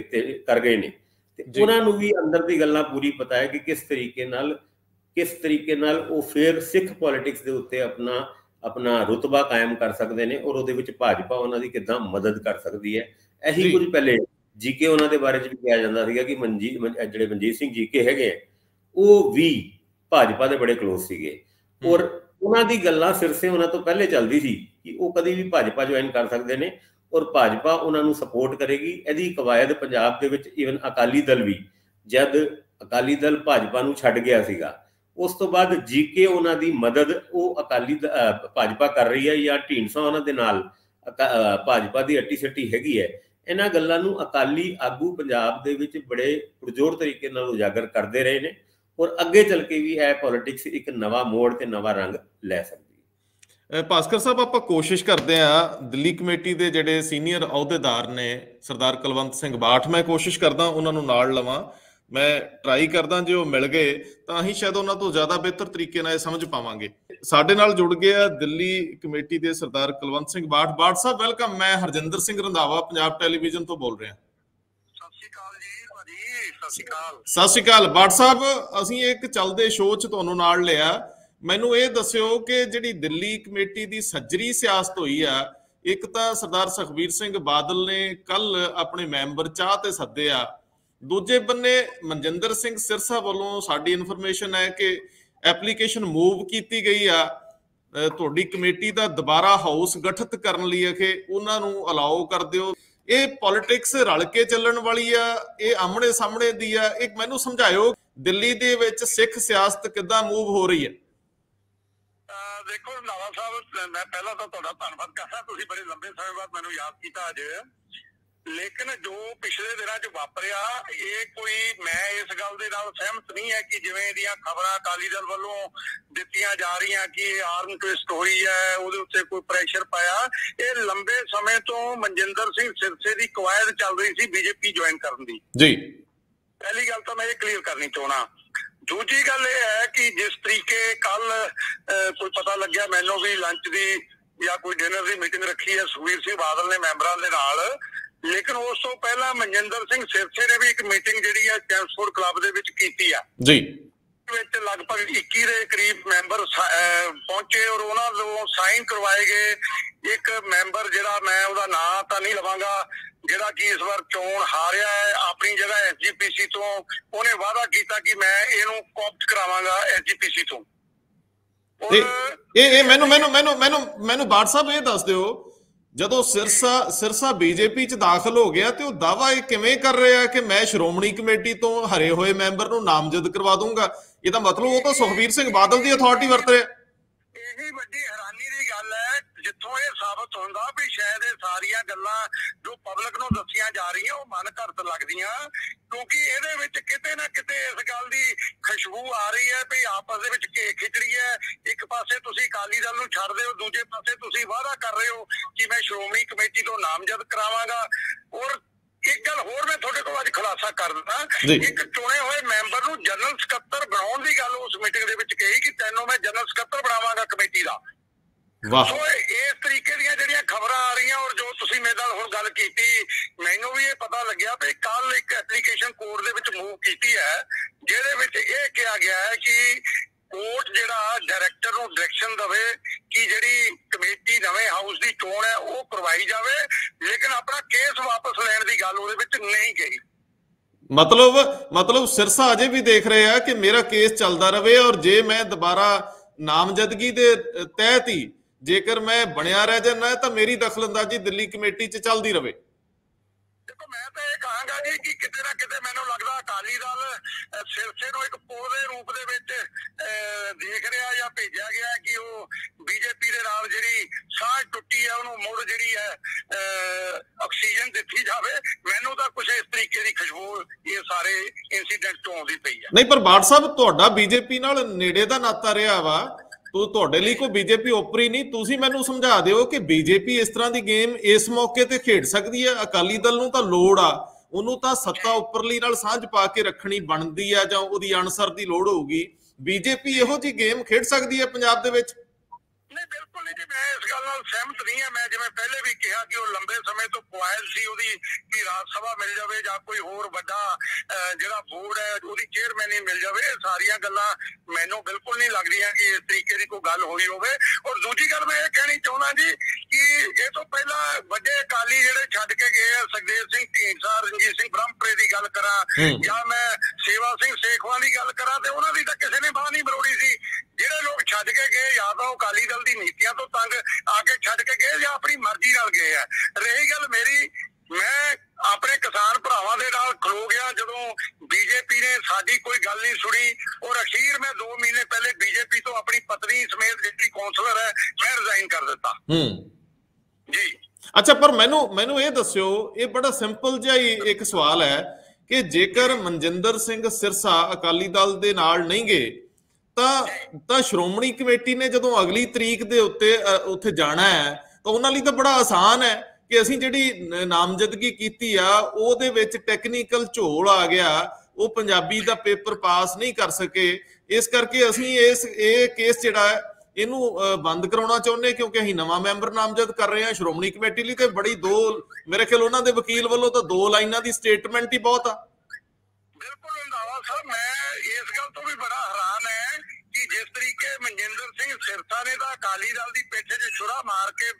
ਕਰ ਗਏ ਨੇ ਤੇ ਉਹਨਾਂ ਨੂੰ ਵੀ ਅੰਦਰ ਦੀ ਗੱਲਾਂ ਪੂਰੀ ਪਤਾ ਹੈ ਕਿ ਕਿਸ ਤਰੀਕੇ ਨਾਲ ਉਹ ਫਿਰ ਸਿੱਖ ਪੋਲਿਟਿਕਸ ਦੇ ਉੱਤੇ ਆਪਣਾ ਰੁਤਬਾ ਕਾਇਮ ਕਰ ਸਕਦੇ ਨੇ, ਔਰ ਉਹਦੇ ਵਿੱਚ ਭਾਜਪਾ ਉਹਨਾਂ ਦੀ ਕਿੱਦਾਂ ਮਦਦ ਕਰ ਸਕਦੀ ਹੈ। ਇਹੀ ਕੁਝ ਪਹਿਲੇ ਜੀਕੇ ਉਹਨਾਂ ਦੇ ਬਾਰੇ ਚ ਵੀ ਕਿਹਾ ਜਾਂਦਾ ਸੀਗਾ ਕਿ ਮਨਜੀਤ ਸਿੰਘ ਜੀਕੇ ਹੈਗੇ ਉਹ ਵੀ ਭਾਜਪਾ ਦੇ ਬੜੇ ਕਲੋਜ਼ ਸੀਗੇ, ਔਰ ਉਹਨਾਂ ਦੀ ਗੱਲਾਂ ਸਿਰਸੇ ਉਹਨਾਂ ਤੋਂ ਪਹਿਲੇ ਚੱਲਦੀ ਸੀ ਕਿ ਉਹ ਕਦੀ ਵੀ ਭਾਜਪਾ ਜੁਆਇਨ ਕਰ ਸਕਦੇ ਨੇ ਔਰ ਭਾਜਪਾ ਉਹਨਾਂ ਨੂੰ ਸਪੋਰਟ ਕਰੇਗੀ। ਇਹਦੀ ਕਵਾਇਦ ਪੰਜਾਬ ਦੇ ਵਿੱਚ ਈਵਨ ਅਕਾਲੀ ਦਲ ਵੀ, ਜਦ ਅਕਾਲੀ ਦਲ ਭਾਜਪਾ ਨੂੰ ਛੱਡ ਗਿਆ ਸੀਗਾ, ਉਸ ਤੋਂ ਬਾਅਦ ਜੀਕੇ ਉਹਨਾਂ ਦੀ ਮਦਦ ਉਹ ਭਾਜਪਾ ਕਰ ਰਹੀ ਹੈ ਜਾਂ ਢੀਂਡਸਾ ਉਹਨਾਂ ਦੇ ਨਾਲ ਭਾਜਪਾ ਦੀ ਅੱਟੀ ਸੱਟੀ ਹੈਗੀ ਹੈ। ਇਹਨਾਂ ਗੱਲਾਂ ਨੂੰ ਅਕਾਲੀ ਆਗੂ ਪੰਜਾਬ ਦੇ ਵਿੱਚ ਬੜੇ ਪੁਰਜੋਰ ਤਰੀਕੇ ਨਾਲ ਉਜਾਗਰ ਕਰਦੇ ਰਹੇ ਨੇ ਔਰ ਅੱਗੇ ਚੱਲ ਕੇ ਵੀ ਇਹ ਪੋਲਿਟਿਕਸ ਇੱਕ ਨਵਾਂ ਮੋੜ ਤੇ ਨਵਾਂ ਰੰਗ ਲੈ ਸਕਦੀ ਹੈ। ਭਾਸਕਰ ਸਾਹਿਬ, ਆਪਾਂ ਕੋਸ਼ਿਸ਼ ਕਰਦੇ ਹਾਂ ਦਿੱਲੀ ਕਮੇਟੀ ਦੇ ਜਿਹੜੇ ਸੀਨੀਅਰ ਅਹੁਦੇਦਾਰ ਨੇ ਸਰਦਾਰ ਕੁਲਵੰਤ ਸਿੰਘ ਬਾਠ, ਮੈਂ ਕੋਸ਼ਿਸ਼ ਕਰਦਾ ਉਹਨਾਂ ਨੂੰ ਨਾਲ ਲਵਾਂ, ਮੈਂ ਟਰਾਈ ਕਰਦਾ ਜੇ ਉਹ ਮਿਲ ਗਏ ਤਾਂ ਅਸੀਂ ਸ਼ਾਇਦ ਉਹਨਾਂ ਤੋਂ ਜ਼ਿਆਦਾ ਬਿਹਤਰ ਤਰੀਕੇ ਨਾਲ ਇਹ ਸਮਝ ਪਾਵਾਂਗੇ। ਸਾਡੇ ਨਾਲ ਜੁੜ ਗਏ ਆ ਦਿੱਲੀ ਕਮੇਟੀ ਦੇ ਸਰਦਾਰ ਕੁਲਵੰਤ ਸਿੰਘ ਬਾਠ। ਬਾਠ ਸਾਹਿਬ ਵੈਲਕਮ। ਮੈਂ ਹਰਜਿੰਦਰ ਸਿੰਘ ਰੰਧਾਵਾ ਪੰਜਾਬ ਟੈਲੀਵਿਜ਼ਨ ਤੋਂ ਬੋਲ ਰਿਹਾ। ਸਤਿ ਸ਼੍ਰੀ ਅਕਾਲ ਜੀ ਭਾਜੀ। ਸਤਿ ਸ਼੍ਰੀ ਅਕਾਲ। ਸਤਿ ਸ਼੍ਰੀ ਅਕਾਲ ਬਾਠ ਸਾਹਿਬ, ਅਸੀਂ ਇੱਕ ਚੱਲਦੇ ਸ਼ੋਅ 'ਚ ਤੁਹਾਨੂੰ ਨਾਲ ਲਿਆ। ਮੈਨੂੰ ਇਹ ਦੱਸਿਓ ਕਿ ਜਿਹੜੀ ਦਿੱਲੀ ਕਮੇਟੀ ਦੀ ਸੱਜਰੀ ਸਿਆਸਤ ਹੋਈ ਆ, ਇੱਕ ਤਾਂ ਸਰਦਾਰ ਸੁਖਬੀਰ ਸਿੰਘ ਬਾਦਲ ਨੇ ਕੱਲ ਆਪਣੇ ਮੈਂਬਰ ਚਾਹ ਤੇ ਸੱਦੇ ਆ, ਦੂਜੇ ਬੰਨੇ ਮਨਜਿੰਦਰ ਸਿੰਘ ਸਿਰਸਾ ਵੱਲੋਂ ਸਾਡੀ ਇਨਫੋਰਮੇਸ਼ਨ ਹੈ ਕਿ ਐਪਲੀਕੇਸ਼ਨ ਮੂਵ ਕੀਤੀ ਗਈ ਆ ਤੁਹਾਡੀ ਕਮੇਟੀ ਦਾ ਦੁਬਾਰਾ ਹਾਊਸ ਗਠਿਤ ਕਰਨ ਲਈ ਕਿ ਉਹਨਾਂ ਨੂੰ ਅਲਾਓ ਕਰ ਦਿਓ। ਇਹ ਪੋਲਿਟਿਕਸ ਰਲ ਕੇ ਚੱਲਣ ਵਾਲੀ ਆ, ਇਹ ਆਮਣੇ ਸਾਹਮਣੇ ਦੀ ਆ? ਇੱਕ ਮੈਨੂੰ ਸਮਝਾਇਓ ਦਿੱਲੀ ਦੇ ਵਿੱਚ ਸਿੱਖ ਸਿਆਸਤ ਕਿੱਦਾਂ ਮੂਵ ਹੋ ਰਹੀ ਹੈ? ਦੇਖੋ ਰੰਧਾਵਾ ਸਾਹਿਬ, ਮੈਂ ਪਹਿਲਾਂ ਤਾਂ ਤੁਹਾਡਾ ਧੰਨਵਾਦ ਕਰਦਾ, ਤੁਸੀਂ ਬੜੇ ਲੰਬੇ ਸਮੇਂ ਬਾਅਦ ਮੈਨੂੰ ਯਾਦ ਕੀਤਾ ਅੱਜ। ਲੇਕਿਨ ਜੋ ਪਿਛਲੇ ਦਿਨਾਂ 'ਚ ਵਾਪਰਿਆ, ਇਹ ਕੋਈ, ਮੈਂ ਇਸ ਗੱਲ ਦੇ ਨਾਲ ਸਹਿਮਤ ਨਹੀਂ ਹੈ ਕਿ ਜਿਵੇਂ ਇਹਦੀਆਂ ਖਬਰਾਂ ਅਕਾਲੀ ਦਲ ਵੱਲੋਂ ਦਿੱਤੀਆਂ ਜਾ ਰਹੀਆਂ ਕਿ ਇਹ ਆਰਮ ਟਵਿਸਟ ਹੋਈ ਹੈ, ਉਹਦੇ ਉੱਤੇ ਕੋਈ ਪ੍ਰੈਸ਼ਰ ਪਾਇਆ। ਇਹ ਲੰਬੇ ਸਮੇਂ ਤੋਂ ਮਨਜਿੰਦਰ ਸਿੰਘ ਸਿਰਸੇ ਦੀ ਕਵਾਇਦ ਚੱਲ ਰਹੀ ਸੀ ਬੀਜੇਪੀ ਜੁਆਇਨ ਕਰਨ ਦੀ। ਜੀ, ਪਹਿਲੀ ਗੱਲ ਤਾਂ ਮੈਂ ਇਹ ਕਲੀਅਰ ਕਰਨੀ ਚਾਹੁੰਦਾ। ਦੂਜੀ ਗੱਲ ਇਹ ਹੈ ਕਿ ਜਿਸ ਤਰੀਕੇ ਕੱਲ ਕੋਈ ਪਤਾ ਲੱਗਿਆ ਮੈਨੂੰ ਵੀ ਲੰਚ ਦੀ ਜਾਂ ਕੋਈ ਡਿਨਰ ਦੀ ਮੀਟਿੰਗ ਰੱਖੀ ਹੈ ਸੁਖਬੀਰ ਸਿੰਘ ਬਾਦਲ ਨੇ ਮੈਂਬਰਾਂ ਦੇ ਨਾਲ, ਲੇਕਿਨ ਉਸ ਤੋਂ ਪਹਿਲਾਂ ਮਨਜਿੰਦਰ ਸਿੰਘ ਸਿਰਸੇ ਨੇ ਵੀ ਇੱਕ ਮੀਟਿੰਗ ਜਿਹੜੀ ਹੈ ਚੈਂਸਫੋਰਡ ਕਲੱਬ ਦੇ ਵਿੱਚ ਕੀਤੀ ਆ ਜੀ, ਵਿੱਚ ਲਗਭਗ 21 ਦੇ ਕਰੀਬ ਮੈਂਬਰ ਪਹੁੰਚੇ ਔਰ ਉਹਨਾਂ ਨੂੰ ਸਾਈਨ ਕਰਵਾਏ ਗਏ। ਇੱਕ ਮੈਂਬਰ ਜਿਹੜਾ, ਮੈਂ ਉਹਦਾ ਨਾਂ ਤਾਂ ਨਹੀਂ ਲਵਾਂਗਾ, ਜਿਹੜਾ ਕਿ ਇਸ ਵਾਰ ਚੋਣ ਹਾਰਿਆ ਹੈ ਆਪਣੀ ਜਗ੍ਹਾ ਐਸਜੀਪੀਸੀ ਤੋਂ, ਉਹਨੇ ਵਾਅਦਾ ਕੀਤਾ ਕਿ ਮੈਂ ਇਹਨੂੰ ਕਾਪਟ ਕਰਾਵਾਂਗਾ ਐਸਜੀਪੀਸੀ ਤੋਂ। ਇਹ ਮੈਨੂੰ ਬਾਠ ਸਾਹਿਬ ਇਹ ਦੱਸ ਦਿਓ, ਜਦੋਂ ਸਿਰਸਾ ਬੀਜੇਪੀ 'ਚ ਦਾਖਲ ਹੋ ਗਿਆ ਤੇ ਉਹ ਦਾਅਵਾ ਇਹ ਕਿਵੇਂ ਕਰ ਰਿਹਾ ਕਿ ਮੈਂ ਸ਼੍ਰੋਮਣੀ ਕਮੇਟੀ ਤੋਂ ਹਰੇ ਹੋਏ ਮੈਂਬਰ ਨੂੰ ਨਾਮਜ਼ਦ ਕਰਵਾ ਦੂੰਗਾ? ਇਹਦਾ ਮਤਲਬ ਉਹ ਤਾਂ ਸੁਖਬੀਰ ਸਿੰਘ ਬਾਦਲ ਦੀ ਅਥਾਰਟੀ ਵਰਤ ਰਿਹਾ। ਇਹੀ ਵੱਡੀ ਹੈਰਾਨੀ ਦੀ ਗੱਲ ਹੈ, ਜਿੱਥੋਂ ਇਹ ਸਾਬਤ ਹੁੰਦਾ ਵੀ ਸ਼ਾਇਦ ਇਹ ਸਾਰੀਆਂ ਗੱਲਾਂ ਜੋ ਪਬਲਿਕ ਨੂੰ ਦੱਸੀਆਂ ਜਾ ਰਹੀਆਂ ਉਹ ਮਨ ਘੜਤ ਲੱਗਦੀਆਂ, ਕਿਉਂਕਿ ਇਹਦੇ ਵਿੱਚ ਕਿਤੇ ਨਾ ਕਿਤੇ ਇਸ ਗੱਲ ਦੀ ਖੁਸ਼ਬੂ ਆ ਰਹੀ ਹੈ ਵੀ ਆਪਸ ਦੇ ਵਿੱਚ ਖਿਚੜੀ ਹੈ। ਇੱਕ ਪਾਸੇ ਤੁਸੀਂ ਅਕਾਲੀ ਦਲ ਨੂੰ ਛੱਡ ਦਿਓ, ਦੂਜੇ ਪਾਸੇ ਤੁਸੀਂ ਵਾਅਦਾ ਕਰ ਰਹੇ ਹੋ ਕਿ ਮੈਂ ਸ਼੍ਰੋਮਣੀ ਕਮੇਟੀ ਤੋਂ ਨਾਮਜ਼ਦ ਕਰਾਵਾਂਗਾ। ਔਰ ਇੱਕ ਗੱਲ ਹੋਰ ਮੈਂ ਤੁਹਾਡੇ ਕੋਲ ਅੱਜ ਖੁਲਾਸਾ ਕਰ ਦਿੰਦਾ, ਇੱਕ ਚੁਣੇ ਹੋਏ ਮੈਂਬਰ ਨੂੰ ਜਨਰਲ ਸਕੱਤਰ ਬਣਾਉਣ ਦੀ ਗੱਲ ਉਸ ਮੀਟਿੰਗ ਦੇ ਵਿੱਚ ਕਹੀ ਕਿ ਤੈਨੂੰ ਮੈਂ ਜਨਰਲ ਸਕੱਤਰ ਬਣਾਵਾਂਗਾ ਕਮੇਟੀ ਦਾ। ਸੋ ਇਸ ਤਰੀਕੇ ਦੀਆਂ ਜਿਹੜੀਆਂ ਖਬਰਾਂ ਆ ਰਹੀਆਂ, ਔਰ ਜੋ ਤੁਸੀਂ ਮੇਰੇ ਨਾਲ ਹੁਣ ਗੱਲ ਕੀਤੀ, ਮੈਨੂੰ ਵੀ ਇਹ ਪਤਾ ਲੱਗਿਆ ਵੀ ਕੱਲ ਇੱਕ ਐਪਲੀਕੇਸ਼ਨ ਕੋਰਟ ਦੇ ਵਿੱਚ ਮੂਵ ਕੀਤੀ ਹੈ ਜਿਹਦੇ ਵਿੱਚ ਇਹ ਕਿਹਾ ਗਿਆ ਹੈ ਕਿ ਕੋਰਟ ਜਿਹੜਾ ਡਾਇਰੈਕਟਰ ਨੂੰ ਡਾਇਰੈਕਸ਼ਨ ਦੇਵੇ ਕਿ ਜਿਹੜੀ ਕਮੇਟੀ ਨਵੇਂ ਹਾਊਸ ਦੀ ਚੋਣ ਹੈ ਉਹ ਕਰਵਾਈ ਜਾਵੇ, ਲੇਕਿਨ ਆਪਣਾ ਕੇਸ ਵਾਪਸ ਲੈਣ ਦੀ ਗੱਲ ਉਹਦੇ ਵਿੱਚ ਨਹੀਂ ਕਹੀ। ਮਤਲਬ ਸਿਰਸਾ ਅਜੇ ਵੀ ਦੇਖ ਰਹੇ ਆ ਕਿ ਮੇਰਾ ਕੇਸ ਚੱਲਦਾ ਰਵੇ ਔਰ ਜੇ ਮੈਂ ਦੁਬਾਰਾ ਨਾਮਜ਼ਦਗੀ ਦੇ ਤਹਿਤ ਹੀ ਜੇਕਰ ਮੈਂ ਬਣਿਆ ਰਹਿ ਜਾਣਾ ਤਾਂ ਮੇਰੀ ਦਖਲਅੰਦਾਜ਼ੀ ਦਿੱਲੀ ਕਮੇਟੀ 'ਚ ਚੱਲਦੀ ਰਵੇ। ਦੇਖੋ ਮੈਂ ਤਾਂ ਇਹ ਕਹਾਂਗਾ ਜੀ ਕਿ ਕਿਤੇ ਨਾ ਕਿਤੇ ਮੈਨੂੰ ਲੱਗਦਾ ਅਕਾਲੀ ਦਲ ਸਿਰਸੇ ਨੂੰ ਇੱਕ ਪੋਹ ਦੇ ਰੂਪ ਦੇ ਵਿੱਚ ਦੇਖ ਰਿਹਾ ਜਾਂ ਭੇਜਿਆ ਗਿਆ ਕਿ ਉਹ ਬੀਜੇਪੀ ਦੇ ਨਾਲ ਜਿਹੜੀ ਸਾਹ ਟੁੱਟੀ ਹੈ ਉਹਨੂੰ ਮੁੜ ਜਿਹੜੀ ਹੈ ਆਕਸੀਜਨ ਦਿੱਤੀ ਜਾਵੇ। ਮੈਨੂੰ ਤਾਂ ਕੁਛ ਇਸ ਤਰੀਕੇ ਦੀ ਖੁਸ਼ਬੂ ਇਹ ਸਾਰੇ ਇਨਸੀਡੈਂਟ ਤੋਂ ਆਉਂਦੀ ਪਈ ਹੈ। ਨਹੀਂ, ਪਰ ਬਾਠ ਸਾਹਿਬ ਤੁਹਾਡਾ ਬੀਜੇਪੀ ਨਾਲ ਨੇੜੇ ਦਾ ਨਾਤਾ ਰਿਹਾ ਵਾ, ਤੁਹਾਡੇ ਲਈ ਕੋਈ ਬੀਜੇਪੀ ਓਪਰੀ ਨਹੀਂ। ਤੁਸੀਂ ਮੈਨੂੰ ਸਮਝਾ ਦਿਓ ਕਿ ਬੀਜੇਪੀ ਇਸ ਤਰ੍ਹਾਂ ਦੀ ਗੇਮ ਇਸ ਮੌਕੇ ਤੇ ਖੇਡ ਸਕਦੀ ਹੈ? ਅਕਾਲੀ ਦਲ ਨੂੰ ਤਾਂ ਲੋੜ ਆ, ਉਹਨੂੰ ਤਾਂ ਸੱਤਾ ਉੱਪਰਲੀ ਨਾਲ ਸਾਂਝ ਪਾ ਕੇ ਰੱਖਣੀ ਬਣਦੀ ਆ ਜਾਂ ਉਹਦੀ ਅਨਸਰ ਦੀ ਲੋੜ ਹੋਊਗੀ। ਬੀਜੇਪੀ ਇਹੋ ਜਿਹੀ ਗੇਮ ਖੇਡ ਸਕਦੀ ਹੈ ਪੰਜਾਬ ਦੇ ਵਿੱਚ? ਨਹੀਂ, ਬਿਲਕੁਲ ਨਹੀਂ ਜੀ, ਮੈਂ ਇਸ ਗੱਲ ਨਾਲ ਸਹਿਮਤ ਨਹੀਂ ਹਾਂ। ਮੈਂ ਜਿਵੇਂ ਪਹਿਲੇ ਵੀ ਕਿਹਾ ਕਿ ਉਹ ਲੰਬੇ ਸਮੇਂ ਤੋਂ ਕੁਆਇਲ ਸੀ ਉਹਦੀ ਕਿ ਰਾਜ ਸਭਾ ਮਿਲ ਜਾਵੇ ਜਾਂ ਕੋਈ ਹੋਰ ਵੱਡਾ ਜਿਹੜਾ ਬੋਰਡ ਹੈ ਉਹਦੀ ਚੇਅਰਮੈਨ ਮਿਲ ਜਾਵੇ। ਇਹ ਸਾਰੀਆਂ ਗੱਲਾਂ ਮੈਨੂੰ ਬਿਲਕੁਲ ਨਹੀਂ ਲੱਗਦੀਆਂ ਕਿ ਇਸ ਤਰੀਕੇ ਦੀ ਕੋਈ ਗੱਲ ਹੋਈ ਹੋਵੇ। ਔਰ ਦੂਜੀ ਗੱਲ ਮੈਂ ਇਹ ਕਹਿਣੀ ਚਾਹੁੰਦਾ ਜੀ ਕਿ ਇਹ ਤੋਂ ਪਹਿਲਾਂ ਵੱਡੇ ਅਕਾਲੀ ਜਿਹੜੇ ਛੱਡ ਕੇ ਗਏ ਆ, ਸੁਖਦੇਵ ਸਿੰਘ ਢੀਂਡਸਾ, ਰਣਜੀਤ ਸਿੰਘ ਬ੍ਰਹਮਪੁਰੇ ਦੀ ਗੱਲ ਕਰਾਂ ਜਾਂ ਮੈਂ ਸੇਵਾ ਸਿੰਘ ਸੇਖਵਾਂ ਦੀ ਗੱਲ ਕਰਾਂ, ਤੇ ਉਹਨਾਂ ਦੀ ਤਾਂ ਕਿਸੇ ਨੇ ਬਾਂਹ ਨਹੀਂ ਮਰੋੜੀ ਸੀ। ਜਿਹੜੇ ਲੋਕ ਛੱਡ ਕੇ ਗਏ, ਜਾਂ ਤਾਂ ਉਹ ਅਕਾਲੀ ਦਲ ਦੀ ਨੀਤੀਆਂ ਤੋਂ ਤੰਗ ਆ ਕੇ ਛੱਡ ਕੇ ਗਏ ਜਾਂ ਆਪਣੀ ਮਰਜ਼ੀ ਨਾਲ ਗਏ ਆ। ਰਹੀ ਗੱਲ ਮੇਰੀ, ਮੈਂ ਆਪਣੇ ਕਿਸਾਨ ਭਰਾਵਾਂ ਦੇ ਨਾਲ ਖਲੋ ਗਿਆ ਜਦੋਂ ਬੀਜੇਪੀ ਨੇ ਸਾਡੀ ਕੋਈ ਗੱਲ ਨਹੀਂ ਸੁਣੀ, ਔਰ ਅਖੀਰ ਮੈਂ 2 ਮਹੀਨੇ ਪਹਿਲੇ ਬੀਜੇਪੀ ਤੋਂ ਆਪਣੀ ਪਤਨੀ ਸਮੇਤ ਜਿਹੜੀ ਕੌਂਸਲਰ ਹੈ ਮੈਂ ਰਿਜ਼ਾਈਨ ਕਰ ਦਿੱਤਾ ਜੀ। ਅੱਛਾ, ਪਰ ਮੈਨੂੰ ਇਹ ਦੱਸਿਓ, ਇਹ ਬੜਾ ਸਿੰਪਲ ਜਿਹਾ ਹੀ ਇੱਕ ਸਵਾਲ ਹੈ ਕਿ ਜੇਕਰ ਮਨਜਿੰਦਰ ਸਿੰਘ ਸਿਰਸਾ ਅਕਾਲੀ ਦਲ ਦੇ ਨਾਲ ਨਹੀਂ ਗਏ ਤਾਂ ਸ਼੍ਰੋਮਣੀ ਕਮੇਟੀ ਨੇ ਜਦੋਂ ਅਗਲੀ ਤਰੀਕ ਦੇ ਉੱਤੇ ਉੱਥੇ ਜਾਣਾ ਹੈ ਤਾਂ ਉਹਨਾਂ ਲਈ ਤਾਂ ਬੜਾ ਆਸਾਨ ਹੈ ਕਿ ਅਸੀਂ ਜਿਹੜੀ ਨਾਮਜ਼ਦਗੀ ਕੀਤੀ ਆ ਉਹਦੇ ਵਿੱਚ ਟੈਕਨੀਕਲ ਝੋਲ ਆ ਗਿਆ, ਉਹ ਪੰਜਾਬੀ ਦਾ ਪੇਪਰ ਪਾਸ ਨਹੀਂ ਕਰ ਸਕੇ, ਇਸ ਕਰਕੇ ਅਸੀਂ ਇਹ ਕੇਸ ਜਿਹੜਾ ਹੈ ਇਹਨੂੰ ਬੰਦ ਕਰਾਉਣਾ ਚਾਹੁੰਦੇ ਕਿਉਂਕਿ ਅਸੀਂ ਨਵਾਂ ਮੈਂਬਰ ਨਾਮਜ਼ਦ ਕਰ ਰਹੇ ਹਾਂ। ਸ਼੍ਰੋਮਣੀ ਕਮੇਟੀ ਲਈ ਤੇ ਬੜੀ ਮੇਰੇ ਖਿਆਲ ਉਹਨਾਂ ਦੇ ਵਕੀਲ ਵੱਲੋਂ ਤਾਂ 2 ਲਾਈਨਾਂ ਦੀ ਸਟੇਟਮੈਂਟ ਹੀ ਬਹੁਤ ਆ। ਬਿਲਕੁਲ ਰੰਧਾਵਾ ਸਾਹਿਬ, ਮੈਂ ਇਸ ਗੱਲ ਤੋਂ ਵੀ ਬੜਾ ਹੈਰਾਨ ਹੈ ਕਿ ਜਿਸ ਤਰੀਕੇ ਮਨਜਿੰਦਰ ਸਿੰਘ ਸਿਰਸਾ ਨੇ ਤਾਂ ਅਕਾਲੀ ਦਲ ਦੀ ਪਿੱਠ 'ਚ ਛੁਰਾ ਮਾਰ ਕੇ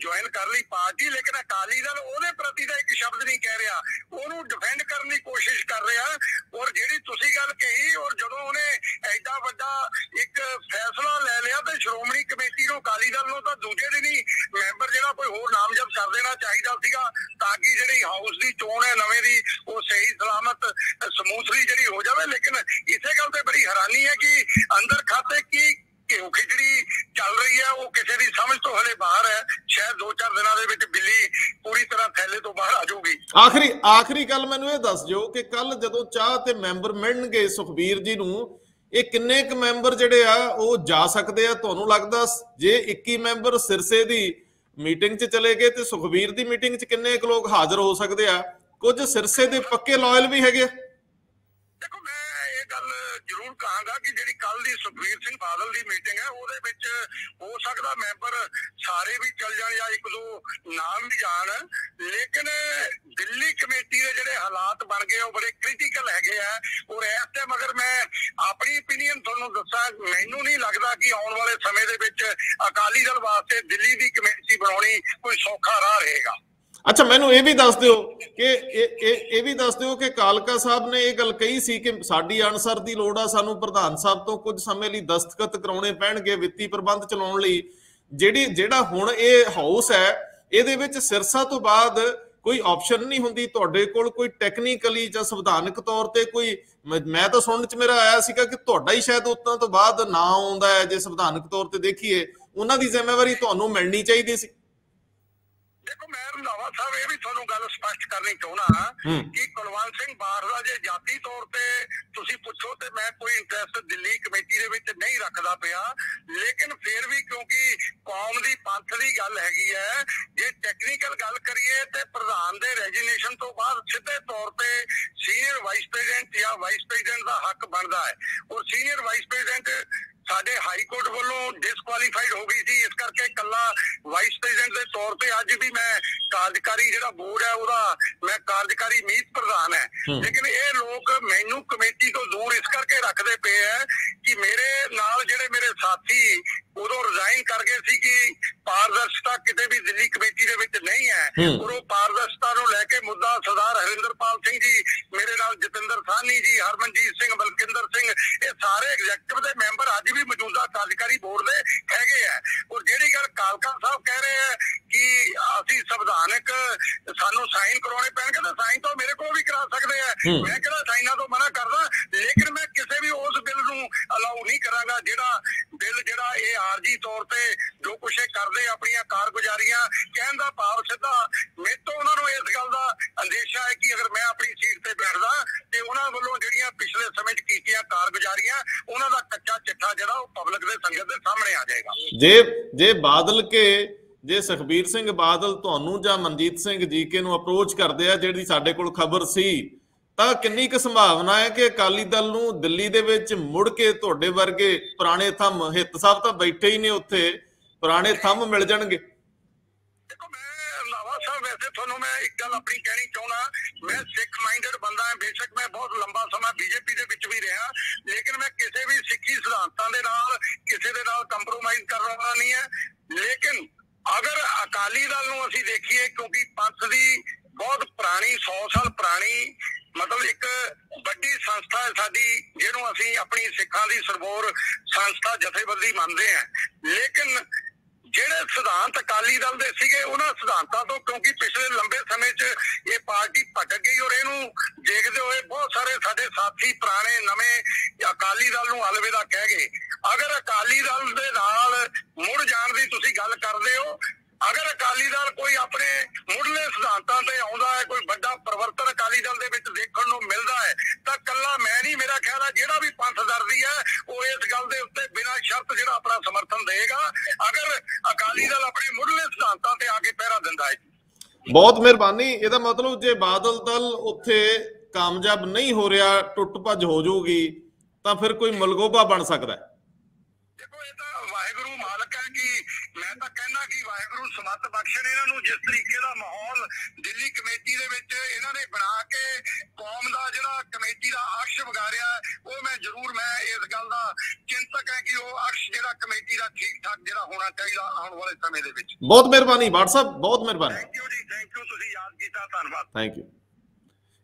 ਜੁਆਇਨ ਕਰ ਲਈ ਪਾਰਟੀ, ਲੇਕਿਨ ਅਕਾਲੀ ਦਲ ਉਹਦੇ ਪ੍ਰਤੀ ਤਾਂ ਇੱਕ ਸ਼ਬਦ ਨਹੀਂ ਕਹਿ ਰਿਹਾ, ਉਹਨੂੰ ਡਿਫੈਂਡ ਕਰਨ ਦੀ ਕੋਸ਼ਿਸ਼ ਕਰ ਰਿਹਾ। ਔਰ ਜਿਹੜੀ ਤੁਸੀਂ ਗੱਲ ਕਹੀ, ਔਰ ਜਦੋਂ ਉਹਨੇ ਐਡਾ ਵੱਡਾ ਇੱਕ ਫੈਸਲਾ ਲੈ ਲਿਆ ਤੇ ਸ਼੍ਰੋਮਣੀ ਕਮੇਟੀ ਨੂੰ, ਅਕਾਲੀ ਦਲ ਨੂੰ ਤਾਂ ਦੂਜੇ ਦਿਨ ਹੀ ਮੈਂਬਰ ਜਿਹੜਾ ਕੋਈ ਹੋਰ ਨਾਮਜ਼ਦ ਕਰ ਦੇਣਾ ਚਾਹੀਦਾ ਸੀਗਾ ਤਾਂ ਕਿ ਜਿਹੜੀ ਹਾਊਸ ਦੀ ਚੋਣ ਹੈ ਨਵੇਂ ਦੀ ਉਹ ਸਹੀ ਸਲਾਮਤ ਸਮੂਥਲੀ ਜਿਹੜੀ ਹੋ ਜਾਵੇ। ਲੇਕਿਨ ਇਸੇ ਗੱਲ ਤੇ ਬੜੀ ਹੈਰਾਨੀ ਹੈ ਕਿ ਅੰਦਰ ਖਾਤੇ ਕੀ ਘਿਓ ਖਿਚੜੀ ਚੱਲ ਰਹੀ ਹੈ, ਉਹ ਕਿਸੇ ਦੀ ਸਮਝ ਤੋਂ ਹਲੇ ਬਾਹਰ ਹੈ। ਸ਼ਾਇਦ 2-4 ਦਿਨਾਂ ਦੇ ਵਿੱਚ ਬਿੱਲੀ ਪੂਰੀ ਤਰ੍ਹਾਂ ਥੈਲੇ ਤੋਂ ਬਾਹਰ ਆ ਜਾਊਗੀ। ਆਖਰੀ ਗੱਲ ਮੈਨੂੰ ਇਹ ਦੱਸ ਦਿਓ ਕਿ ਕੱਲ ਜਦੋਂ ਚਾਹ ਤੇ ਮੈਂਬਰ ਮਿਲਣਗੇ ਸੁਖਬੀਰ ਜੀ ਨੂੰ, ਇਹ ਕਿੰਨੇ ਕੁ ਮੈਂਬਰ ਜਿਹੜੇ ਆ ਉਹ ਜਾ ਸਕਦੇ ਆ? ਤੁਹਾਨੂੰ ਲੱਗਦਾ ਜੇ 21 ਮੈਂਬਰ ਸਿਰਸੇ ਦੀ ਮੀਟਿੰਗ 'ਚ ਚਲੇ ਗਏ ਤੇ ਸੁਖਬੀਰ ਦੀ ਮੀਟਿੰਗ 'ਚ ਕਿੰਨੇ ਕੁ ਲੋਕ ਹਾਜ਼ਰ ਹੋ ਸਕਦੇ ਆ? ਕੁਝ ਸਿਰਸੇ ਦੇ ਪੱਕੇ ਲਾਇਲ ਵੀ ਹੈਗੇ। ਦੇਖੋ, ਮੈਂ ਇਹ ਗੱਲ ਜ਼ਰੂਰ ਕਹਾਂਗਾ ਕਿ ਜਿਹੜੀ ਕੱਲ ਦੀ ਸੁਖਬੀਰ ਸਿੰਘ ਬਾਦਲ ਦੀ ਮੀਟਿੰਗ ਹੈ ਉਹਦੇ ਵਿੱਚ ਹੋ ਸਕਦਾ ਮੈਂਬਰ ਸਾਰੇ ਵੀ ਚੱਲ ਜਾਣ ਜਾਂ 1-2 ਨਾਮ ਵੀ ਜਾਣ, ਲੇਕਿਨ ਦਿੱਲੀ ਕਮੇਟੀ ਦੇ ਜਿਹੜੇ ਹਾਲਾਤ ਬਣ ਗਏ ਉਹ ਬੜੇ ਕ੍ਰਿਟੀਕਲ ਹੈਗੇ ਆ। ਔਰ ਇਸ ਟਾਈਮ ਅਗਰ ਮੈਂ ਆਪਣੀ ਓਪੀਨੀਅਨ ਤੁਹਾਨੂੰ ਦੱਸਾਂ, ਮੈਨੂੰ ਨਹੀਂ ਲੱਗਦਾ ਕਿ ਆਉਣ ਵਾਲੇ ਸਮੇਂ ਦੇ ਵਿੱਚ ਅਕਾਲੀ ਦਲ ਵਾਸਤੇ ਦਿੱਲੀ ਦੀ ਕਮੇਟੀ ਬਣਾਉਣੀ ਕੋਈ ਸੌਖਾ ਰਾਹ ਰਹੇਗਾ। ਅੱਛਾ, ਮੈਨੂੰ ਇਹ ਵੀ ਦੱਸ ਦਿਓ ਕਿ ਕਾਲਕਾ ਸਾਹਿਬ ਨੇ ਇਹ ਗੱਲ ਕਹੀ ਸੀ ਕਿ ਸਾਡੀ ਅਨਸਰ ਦੀ ਲੋੜ ਆ, ਸਾਨੂੰ ਪ੍ਰਧਾਨ ਸਾਹਿਬ ਤੋਂ ਕੁਝ ਸਮੇਂ ਲਈ ਦਸਤਖਤ ਕਰਾਉਣੇ ਪੈਣਗੇ ਵਿੱਤੀ ਪ੍ਰਬੰਧ ਚਲਾਉਣ ਲਈ। ਜਿਹੜਾ ਹੁਣ ਇਹ ਹਾਊਸ ਹੈ ਇਹਦੇ ਵਿੱਚ ਸਿਰਸਾ ਤੋਂ ਬਾਅਦ ਕੋਈ ਆਪਸ਼ਨ ਨਹੀਂ ਹੁੰਦੀ ਤੁਹਾਡੇ ਕੋਲ ਕੋਈ ਟੈਕਨੀਕਲੀ ਜਾਂ ਸੰਵਿਧਾਨਕ ਤੌਰ ਤੇ ਕੋਈ? ਮੈਂ ਤਾਂ ਸੁਣਨ 'ਚ ਮੇਰਾ ਆਇਆ ਸੀਗਾ ਕਿ ਤੁਹਾਡਾ ਹੀ ਸ਼ਾਇਦ ਉਤੋਂ ਤੋਂ ਬਾਅਦ ਨਾਂ ਆਉਂਦਾ ਹੈ। ਜੇ ਸੰਵਿਧਾਨਕ ਤੌਰ ਤੇ ਦੇਖੀਏ ਉਹਨਾਂ ਦੀ ਜ਼ਿੰਮੇਵਾਰੀ ਤੁਹਾਨੂੰ ਮਿਲਣੀ ਚਾਹੀਦੀ ਸੀ। ਦੇਖੋ, ਮੈਂ ਰੰਧਾਵਾ ਸਾਹਿਬ ਇਹ ਵੀ ਤੁਹਾਨੂੰ ਗੱਲ ਸਪਸ਼ਟ ਕਰਨੀ ਚਾਹੁੰਦਾ ਕਿ ਕੁਲਵੰਤ ਸਿੰਘ ਬਾਜਵਾ ਜੇ ਜਾਤੀ ਤੌਰ ਤੇ ਤੁਸੀਂ ਪੁੱਛੋ ਤੇ ਮੈਂ ਕੋਈ ਇੰਟਰਸਟ ਦਿੱਲੀ ਕਮੇਟੀ ਦੇ ਵਿੱਚ ਨਹੀਂ ਰੱਖਦਾ ਪਿਆ, ਲੇਕਿਨ ਫਿਰ ਵੀ ਕਿਉਂਕਿ ਕੌਮ ਦੀ ਪੰਥ ਦੀ ਗੱਲ ਹੈਗੀ ਹੈ, ਜੇ ਟੈਕਨੀਕਲ ਗੱਲ ਕਰੀਏ ਤੇ ਪ੍ਰਧਾਨ ਦੇ ਰੈਜੀਗਨੇਸ਼ਨ ਤੋਂ ਬਾਅਦ ਸਿੱਧੇ ਤੌਰ ਤੇ ਸੀਨੀਅਰ ਵਾਈਸ ਪ੍ਰੈਜ਼ੀਡੈਂਟ ਜਾਂ ਵਾਈਸ ਪ੍ਰੈਜ਼ੀਡੈਂਟ ਦਾ ਹੱਕ ਬਣਦਾ ਹੈ। ਔਰ ਸੀਨੀਅਰ ਵਾਈਸ ਪ੍ਰੈਜ਼ੀਡੈਂਟ ਸਾਡੇ ਹਾਈ ਕੋਰਟ ਵੱਲੋਂ ਡਿਸਕੁਆਲੀਫਾਈਡ ਹੋ ਗਈ ਸੀ, ਇਸ ਕਰਕੇ ਇਕੱਲਾ ਵਾਈਸ ਪ੍ਰੈਜ਼ੀਡੈਂਟ ਦੇ ਤੌਰ ਤੇ ਅੱਜ ਵੀ ਮੈਂ ਕਾਰਜਕਾਰੀ ਜਿਹੜਾ ਬੋਰਡ ਹੈ ਉਹਦਾ ਮੈਂ ਕਾਰਜਕਾਰੀ ਮੀਤ ਪ੍ਰਧਾਨ ਹੈ। ਲੇਕਿਨ ਇਹ ਲੋਕ ਮੈਨੂੰ ਕਮੇਟੀ ਤੋਂ ਦੂਰ ਇਸ ਕਰਕੇ ਰੱਖਦੇ ਪਏ ਹੈ ਕਿ ਮੇਰੇ ਨਾਲ ਜਿਹੜੇ ਮੇਰੇ ਸਾਥੀ ਉਦੋਂ ਰਿਜ਼ਾਈਨ ਕਰ ਗਏ ਸੀ ਕਿ ਪਾਰਦਰਸ਼ਤਾ ਕਿਤੇ ਵੀ ਦਿੱਲੀ ਕਮੇਟੀ ਦੇ ਵਿੱਚ ਨਹੀਂ ਹੈ। ਔਰ ਉਹ ਪਾਰਦਰਸ਼ਤਾ ਨੂੰ ਲੈ ਕੇ ਮੁੱਦਾ ਸਰਦਾਰ ਹਰਿੰਦਰਪਾਲ ਸਿੰਘ ਜੀ, ਮੇਰੇ ਨਾਲ ਜਤਿੰਦਰ ਸਾਹਨੀ ਜੀ, ਹਰਮਨਜੀਤ ਸਿੰਘ, ਬਲਕਿੰਦਰ ਸਿੰਘ, ਇਹ ਸਾਰੇ ਐਗਜ਼ੈਕਟਿਵ ਦੇ ਮੈਂਬਰ ਅੱਜ ਵੀ ਮੌਜੂਦਾ ਕਾਰਜਕਾਰੀ ਬੋਰਡ ਦੇ ਹੈਗੇ ਆ। ਔਰ ਜਿਹੜੀ ਗੱਲ ਕਾਲਕਾ ਸਾਹਿਬ ਕਹਿ ਰਹੇ ਆ ਕਿ ਅਸੀਂ ਸੰਵਿਧਾਨਕ ਸਾਨੂੰ ਸਾਈਨ ਕਰਾਉਣੇ ਪੈਣਗੇ, ਤਾਂ ਸਾਈਨ ਤਾਂ ਮੇਰੇ ਕੋਲ ਵੀ ਕਰਾ ਸਕਦੇ ਆ। ਮੈਂ ਕਿਹੜਾ ਸਾਈਨਾਂ ਤੋਂ ਮਨਾ ਕਰਦਾ, ਲੇਕਿਨ ਮੈਂ ਕਿਸੇ ਵੀ ਉਸ ਬਿੱਲ ਨੂੰ ਅਲਾਉ ਨਹੀਂ ਕਰਾਂਗਾ ਜਿਹੜਾ ਇਹ ਆਰਜੀ ਤੌਰ ਤੇ ਜੋ ਕੁਛ ਕਰਦੇ ਆਪਣੀਆਂ ਕਾਰਗੁਜ਼ਾਰੀਆਂ। ਕਹਿਣ ਦਾ ਭਾਵ ਸਿੱਧਾ ਮੇਰੇ ਤੋਂ ਉਹਨਾਂ ਨੂੰ ਇਸ ਗੱਲ ਦਾ ਅੰਦੇਸ਼ਾ ਹੈ ਕਿ ਅਗਰ ਮੈਂ ਆਪਣੀ ਸੀਟ ਤੇ ਬੈਠਦਾ ਤੇ ਉਹਨਾਂ ਵੱਲੋਂ ਜਿਹੜੀਆਂ ਪਿਛਲੇ ਸਮੇਂ 'ਚ ਕੀਤੀਆਂ ਕਾਰਗੁਜ਼ਾਰੀਆਂ ਉਹਨਾਂ ਦਾ ਕੱਚਾ ਚਿੱਠਾ ਜਿਹੜਾ ਉਹ ਪਬਲਿਕ ਦੇ ਸੰਗਤ ਦੇ ਸਾਹਮਣੇ ਆ ਜਾਏਗਾ। ਜੇ ਸੁਖਬੀਰ ਸਿੰਘ ਬਾਦਲ ਤੁਹਾਨੂੰ ਜਾਂ ਮਨਜੀਤ ਸਿੰਘ ਜੀਕੇ ਨੂੰ ਅਪਰੋਚ ਕਰਦੇ ਆ, ਜਿਹੜੀ ਸਾਡੇ ਕੋਲ ਖਬਰ ਸੀ, ਤਾਂ ਕਿੰਨੀ ਕੁ ਸੰਭਾਵਨਾ ਹੈ ਕਿ ਅਕਾਲੀ ਦਲ ਨੂੰ ਦਿੱਲੀ ਦੇ ਵਿੱਚ ਮੁੜ ਕੇ ਤੁਹਾਡੇ ਵਰਗੇ ਪੁਰਾਣੇ ਥੰਮ, ਹਿੱਤ ਸਾਹਿਬ ਤਾਂ ਬੈਠੇ ਹੀ ਨੇ ਉੱਥੇ, ਪੁਰਾਣੇ ਥੰਮ ਮਿਲ ਜਾਣਗੇ? ਦੇਖੋ, ਮੈਂ ਰੰਧਾਵਾ ਸਾਹਿਬ ਵੈਸੇ ਤੁਹਾਨੂੰ ਮੈਂ ਇੱਕ ਗੱਲ ਆਪਣੀ ਕਹਿਣੀ ਚਾਹੁੰਦਾ, ਮੈਂ ਸਿੱਖ ਮਾਈਂਡਡ ਬੰਦਾ ਹਾਂ। ਬੇਸ਼ੱਕ ਮੈਂ ਬਹੁਤ ਲੰਬਾ ਸਮਾਂ ਬੀਜੇਪੀ ਦੇ ਵਿੱਚ ਵੀ ਰਿਹਾ, ਲੇਕਿਨ ਮੈਂ ਕਿਸੇ ਵੀ ਸਿੱਖੀ ਸਿਧਾਂਤਾਂ ਦੇ ਨਾਲ ਕਿਸੇ ਦੇ ਨਾਲ ਕੰਪਰੋਮਾਈਜ਼ ਕਰਨ ਵਾਲਾ ਨਹੀਂ ਹੈ। ਲੇਕਿਨ ਅਗਰ ਅਕਾਲੀ ਦਲ ਨੂੰ ਅਸੀਂ ਦੇਖੀਏ, ਕਿਉਂਕਿ ਪੰਥ ਦੀ ਬਹੁਤ ਪੁਰਾਣੀ 100 ਸਾਲ ਪੁਰਾਣੀ ਮਤਲਬ ਇੱਕ ਵੱਡੀ ਸੰਸਥਾ ਹੈ ਸਾਡੀ, ਜਿਹਨੂੰ ਅਸੀਂ ਆਪਣੀ ਸਿੱਖਾਂ ਦੀ ਸਰਬੋਰ ਸੰਸਥਾ ਜਥੇਬੰਦੀ ਮੰਨਦੇ ਹਾਂ। ਲੇਕਿਨ ਜਿਹੜੇ ਸਿਧਾਂਤ ਅਕਾਲੀ ਦਲ ਦੇ ਸੀਗੇ, ਉਹਨਾਂ ਸਿਧਾਂਤਾਂ ਤੋਂ, ਕਿਉਂਕਿ ਪਿਛਲੇ ਲੰਬੇ ਸਮੇਂ 'ਚ ਇਹ ਪਾਰਟੀ ਭਟਕ ਗਈ, ਔਰ ਇਹਨੂੰ ਦੇਖਦੇ ਹੋਏ ਬਹੁਤ ਸਾਰੇ ਸਾਡੇ ਸਾਥੀ ਪੁਰਾਣੇ ਨਵੇਂ ਅਕਾਲੀ ਦਲ ਨੂੰ ਅਲਵਿਦਾ ਕਹਿ ਗਏ। ਅਗਰ ਅਕਾਲੀ ਦਲ ਦੇ ਨਾਲ ਮੁੜ ਜਾਣ ਦੀ ਤੁਸੀਂ ਗੱਲ ਕਰਦੇ ਹੋ, ਅਗਰ ਅਕਾਲੀ ਦਲ ਕੋਈ ਆਪਣੇ ਮੁੱਢਲੇ ਸਿਧਾਂਤਾਂ ਤੇ ਆਉਂਦਾ ਹੈ, ਕੋਈ ਵੱਡਾ ਪਰਿਵਰਤਨ ਅਕਾਲੀ ਦਲ ਦੇ ਵਿੱਚ ਦੇਖਣ ਨੂੰ ਮਿਲਦਾ ਹੈ, ਤਾਂ ਕੱਲਾ ਮੈਂ ਨਹੀਂ, ਮੇਰਾ ਖਿਆਲ ਹੈ ਜਿਹੜਾ ਵੀ ਪੰਥ ਦਰਦੀ ਹੈ ਉਹ ਇਸ ਗੱਲ ਦੇ ਉੱਤੇ ਬਿਨਾਂ ਸ਼ਰਤ ਜਿਹੜਾ ਆਪਣਾ ਸਮਰਥਨ ਦੇਗਾ, ਅਗਰ ਅਕਾਲੀ ਦਲ ਆਪਣੇ ਮੁੱਢਲੇ ਸਿਧਾਂਤਾਂ ਤੇ ਆ ਕੇ ਪਹਿਰਾ ਦਿੰਦਾ ਹੈ। ਬਹੁਤ ਮਿਹਰਬਾਨੀ। ਇਹਦਾ ਮਤਲਬ ਜੇ ਬਾਦਲ ਦਲ ਉੱਥੇ ਕਾਮਯਾਬ ਨਹੀਂ ਹੋ ਰਿਹਾ, ਟੁੱਟ ਭੱਜ ਹੋ ਜਾਊਗੀ, ਤਾਂ ਫਿਰ ਕੋਈ ਮਲਗੋਬਾ ਬਣ ਸਕਦਾ ਹੈ। ਦੇਖੋ, ਇਹ ਤਾਂ ਵਾਹਿਗੁਰੂ ਮਾਲਕ ਹੈ ਕਿ ਮੈਂ ਤਾਂ ਕਹਿੰਦਾ ਕਿ ਵਾਹਿਗੁਰੂ ਸਮੱਤ ਬਖਸ਼ਣ ਇਹਨਾਂ ਨੂੰ। ਜਿਸ ਤਰੀਕੇ ਦਾ ਮਾਹੌਲ ਦਿੱਲੀ ਕਮੇਟੀ ਦੇ ਵਿੱਚ ਇਹਨਾਂ ਨੇ ਬਣਾ ਕੇ ਕੌਮ ਦਾ ਜਿਹੜਾ ਕਮੇਟੀ ਦਾ ਅਕਸ਼ ਵਿਗਾੜਿਆ, ਉਹ ਮੈਂ ਇਸ ਗੱਲ ਦਾ ਚਿੰਤਕ ਹੈ ਕਿ ਉਹ ਅਕਸ਼ ਜਿਹੜਾ ਕਮੇਟੀ ਦਾ ਠੀਕ ਠਾਕ ਜਿਹੜਾ ਹੋਣਾ ਚਾਹੀਦਾ ਆਉਣ ਵਾਲੇ ਸਮੇਂ ਦੇ ਵਿੱਚ। ਬਹੁਤ ਮਿਹਰਬਾਨੀ ਬਾਠ ਸਾਹਿਬ, ਬਹੁਤ ਮਿਹਰਬਾਨੀ। ਥੈਂਕ ਯੂ ਜੀ, ਥੈਂਕ ਯੂ, ਤੁਸੀਂ ਯਾਦ ਕੀਤਾ, ਧੰਨਵਾਦ। Thank you.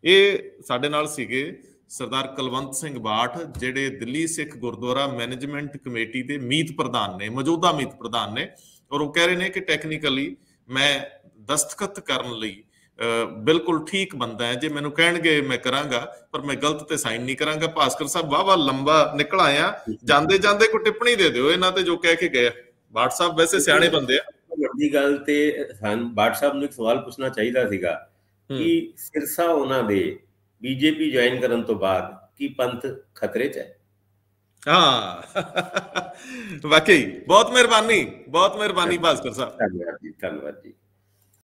ਇਹ ਸਾਡੇ ਨਾਲ ਸੀਗੇ ਸਰਦਾਰ ਕੁਲਵੰਤ ਸਿੰਘ ਬਾਠ, ਜਿਹੜੇ ਦਿੱਲੀ ਸਿੱਖ ਗੁਰਦੁਆਰਾ ਮੈਨੇਜਮੈਂਟ ਕਮੇਟੀ ਦੇ ਮੀਤ ਪ੍ਰਧਾਨ ਨੇ, ਮੌਜੂਦਾ ਮੀਤ ਪ੍ਰਧਾਨ ਨੇ। ਔਰ ਉਹ ਕਹਿ ਰਹੇ ਨੇ ਕਿ ਟੈਕਨੀਕਲੀ ਮੈਂ ਦਸਤਖਤ ਕਰਨ ਲਈ ਬਿਲਕੁਲ ਠੀਕ ਬੰਦਾ ਹੈ, ਜੇ ਮੈਨੂੰ ਕਹਿਣਗੇ ਮੈਂ ਕਰਾਂਗਾ, ਪਰ ਮੈਂ ਗਲਤ ਤੇ ਸਾਈਨ ਨਹੀਂ ਕਰਾਂਗਾ। ਭਾਸਕਰ ਸਾਹਿਬ ਵਾਹ ਲੰਬਾ ਨਿਕਲ ਆਇਆ, ਜਾਂਦੇ ਜਾਂਦੇ ਕੋਈ ਟਿੱਪਣੀ ਦੇ ਦਿਓ ਇਹਨਾਂ ਤੇ ਜੋ ਕਹਿ ਕੇ ਗਏ। ਬਾਠ ਸਾਹਿਬ ਵੈਸੇ ਸਿਆਣੇ ਬੰਦੇ ਆ। ਵੱਡੀ ਗੱਲ ਤੇ ਬਾਠ ਸਾਹਿਬ ਨੂੰ ਇੱਕ ਸਵਾਲ ਪੁੱਛਣਾ ਚਾਹੀਦਾ ਸੀਗਾ ਕਿ ਸਿਰਸਾ ਉਹਨਾਂ ਦੇ ਬੀਜੇਪੀ ਜੁਆਇਨ ਕਰਨ ਤੋਂ ਬਾਅਦ ਕੀ ਪੰਥ ਖਤਰੇ 'ਚ ਹੈ? ਹਾਂ, ਵਾਕਈ ਬਹੁਤ ਮਿਹਰਬਾਨੀ, ਬਹੁਤ ਮਿਹਰਬਾਨੀ ਭਾਸਕਰ ਸਾਹਿਬ। ਧੰਨਵਾਦ ਜੀ, ਧੰਨਵਾਦ ਜੀ।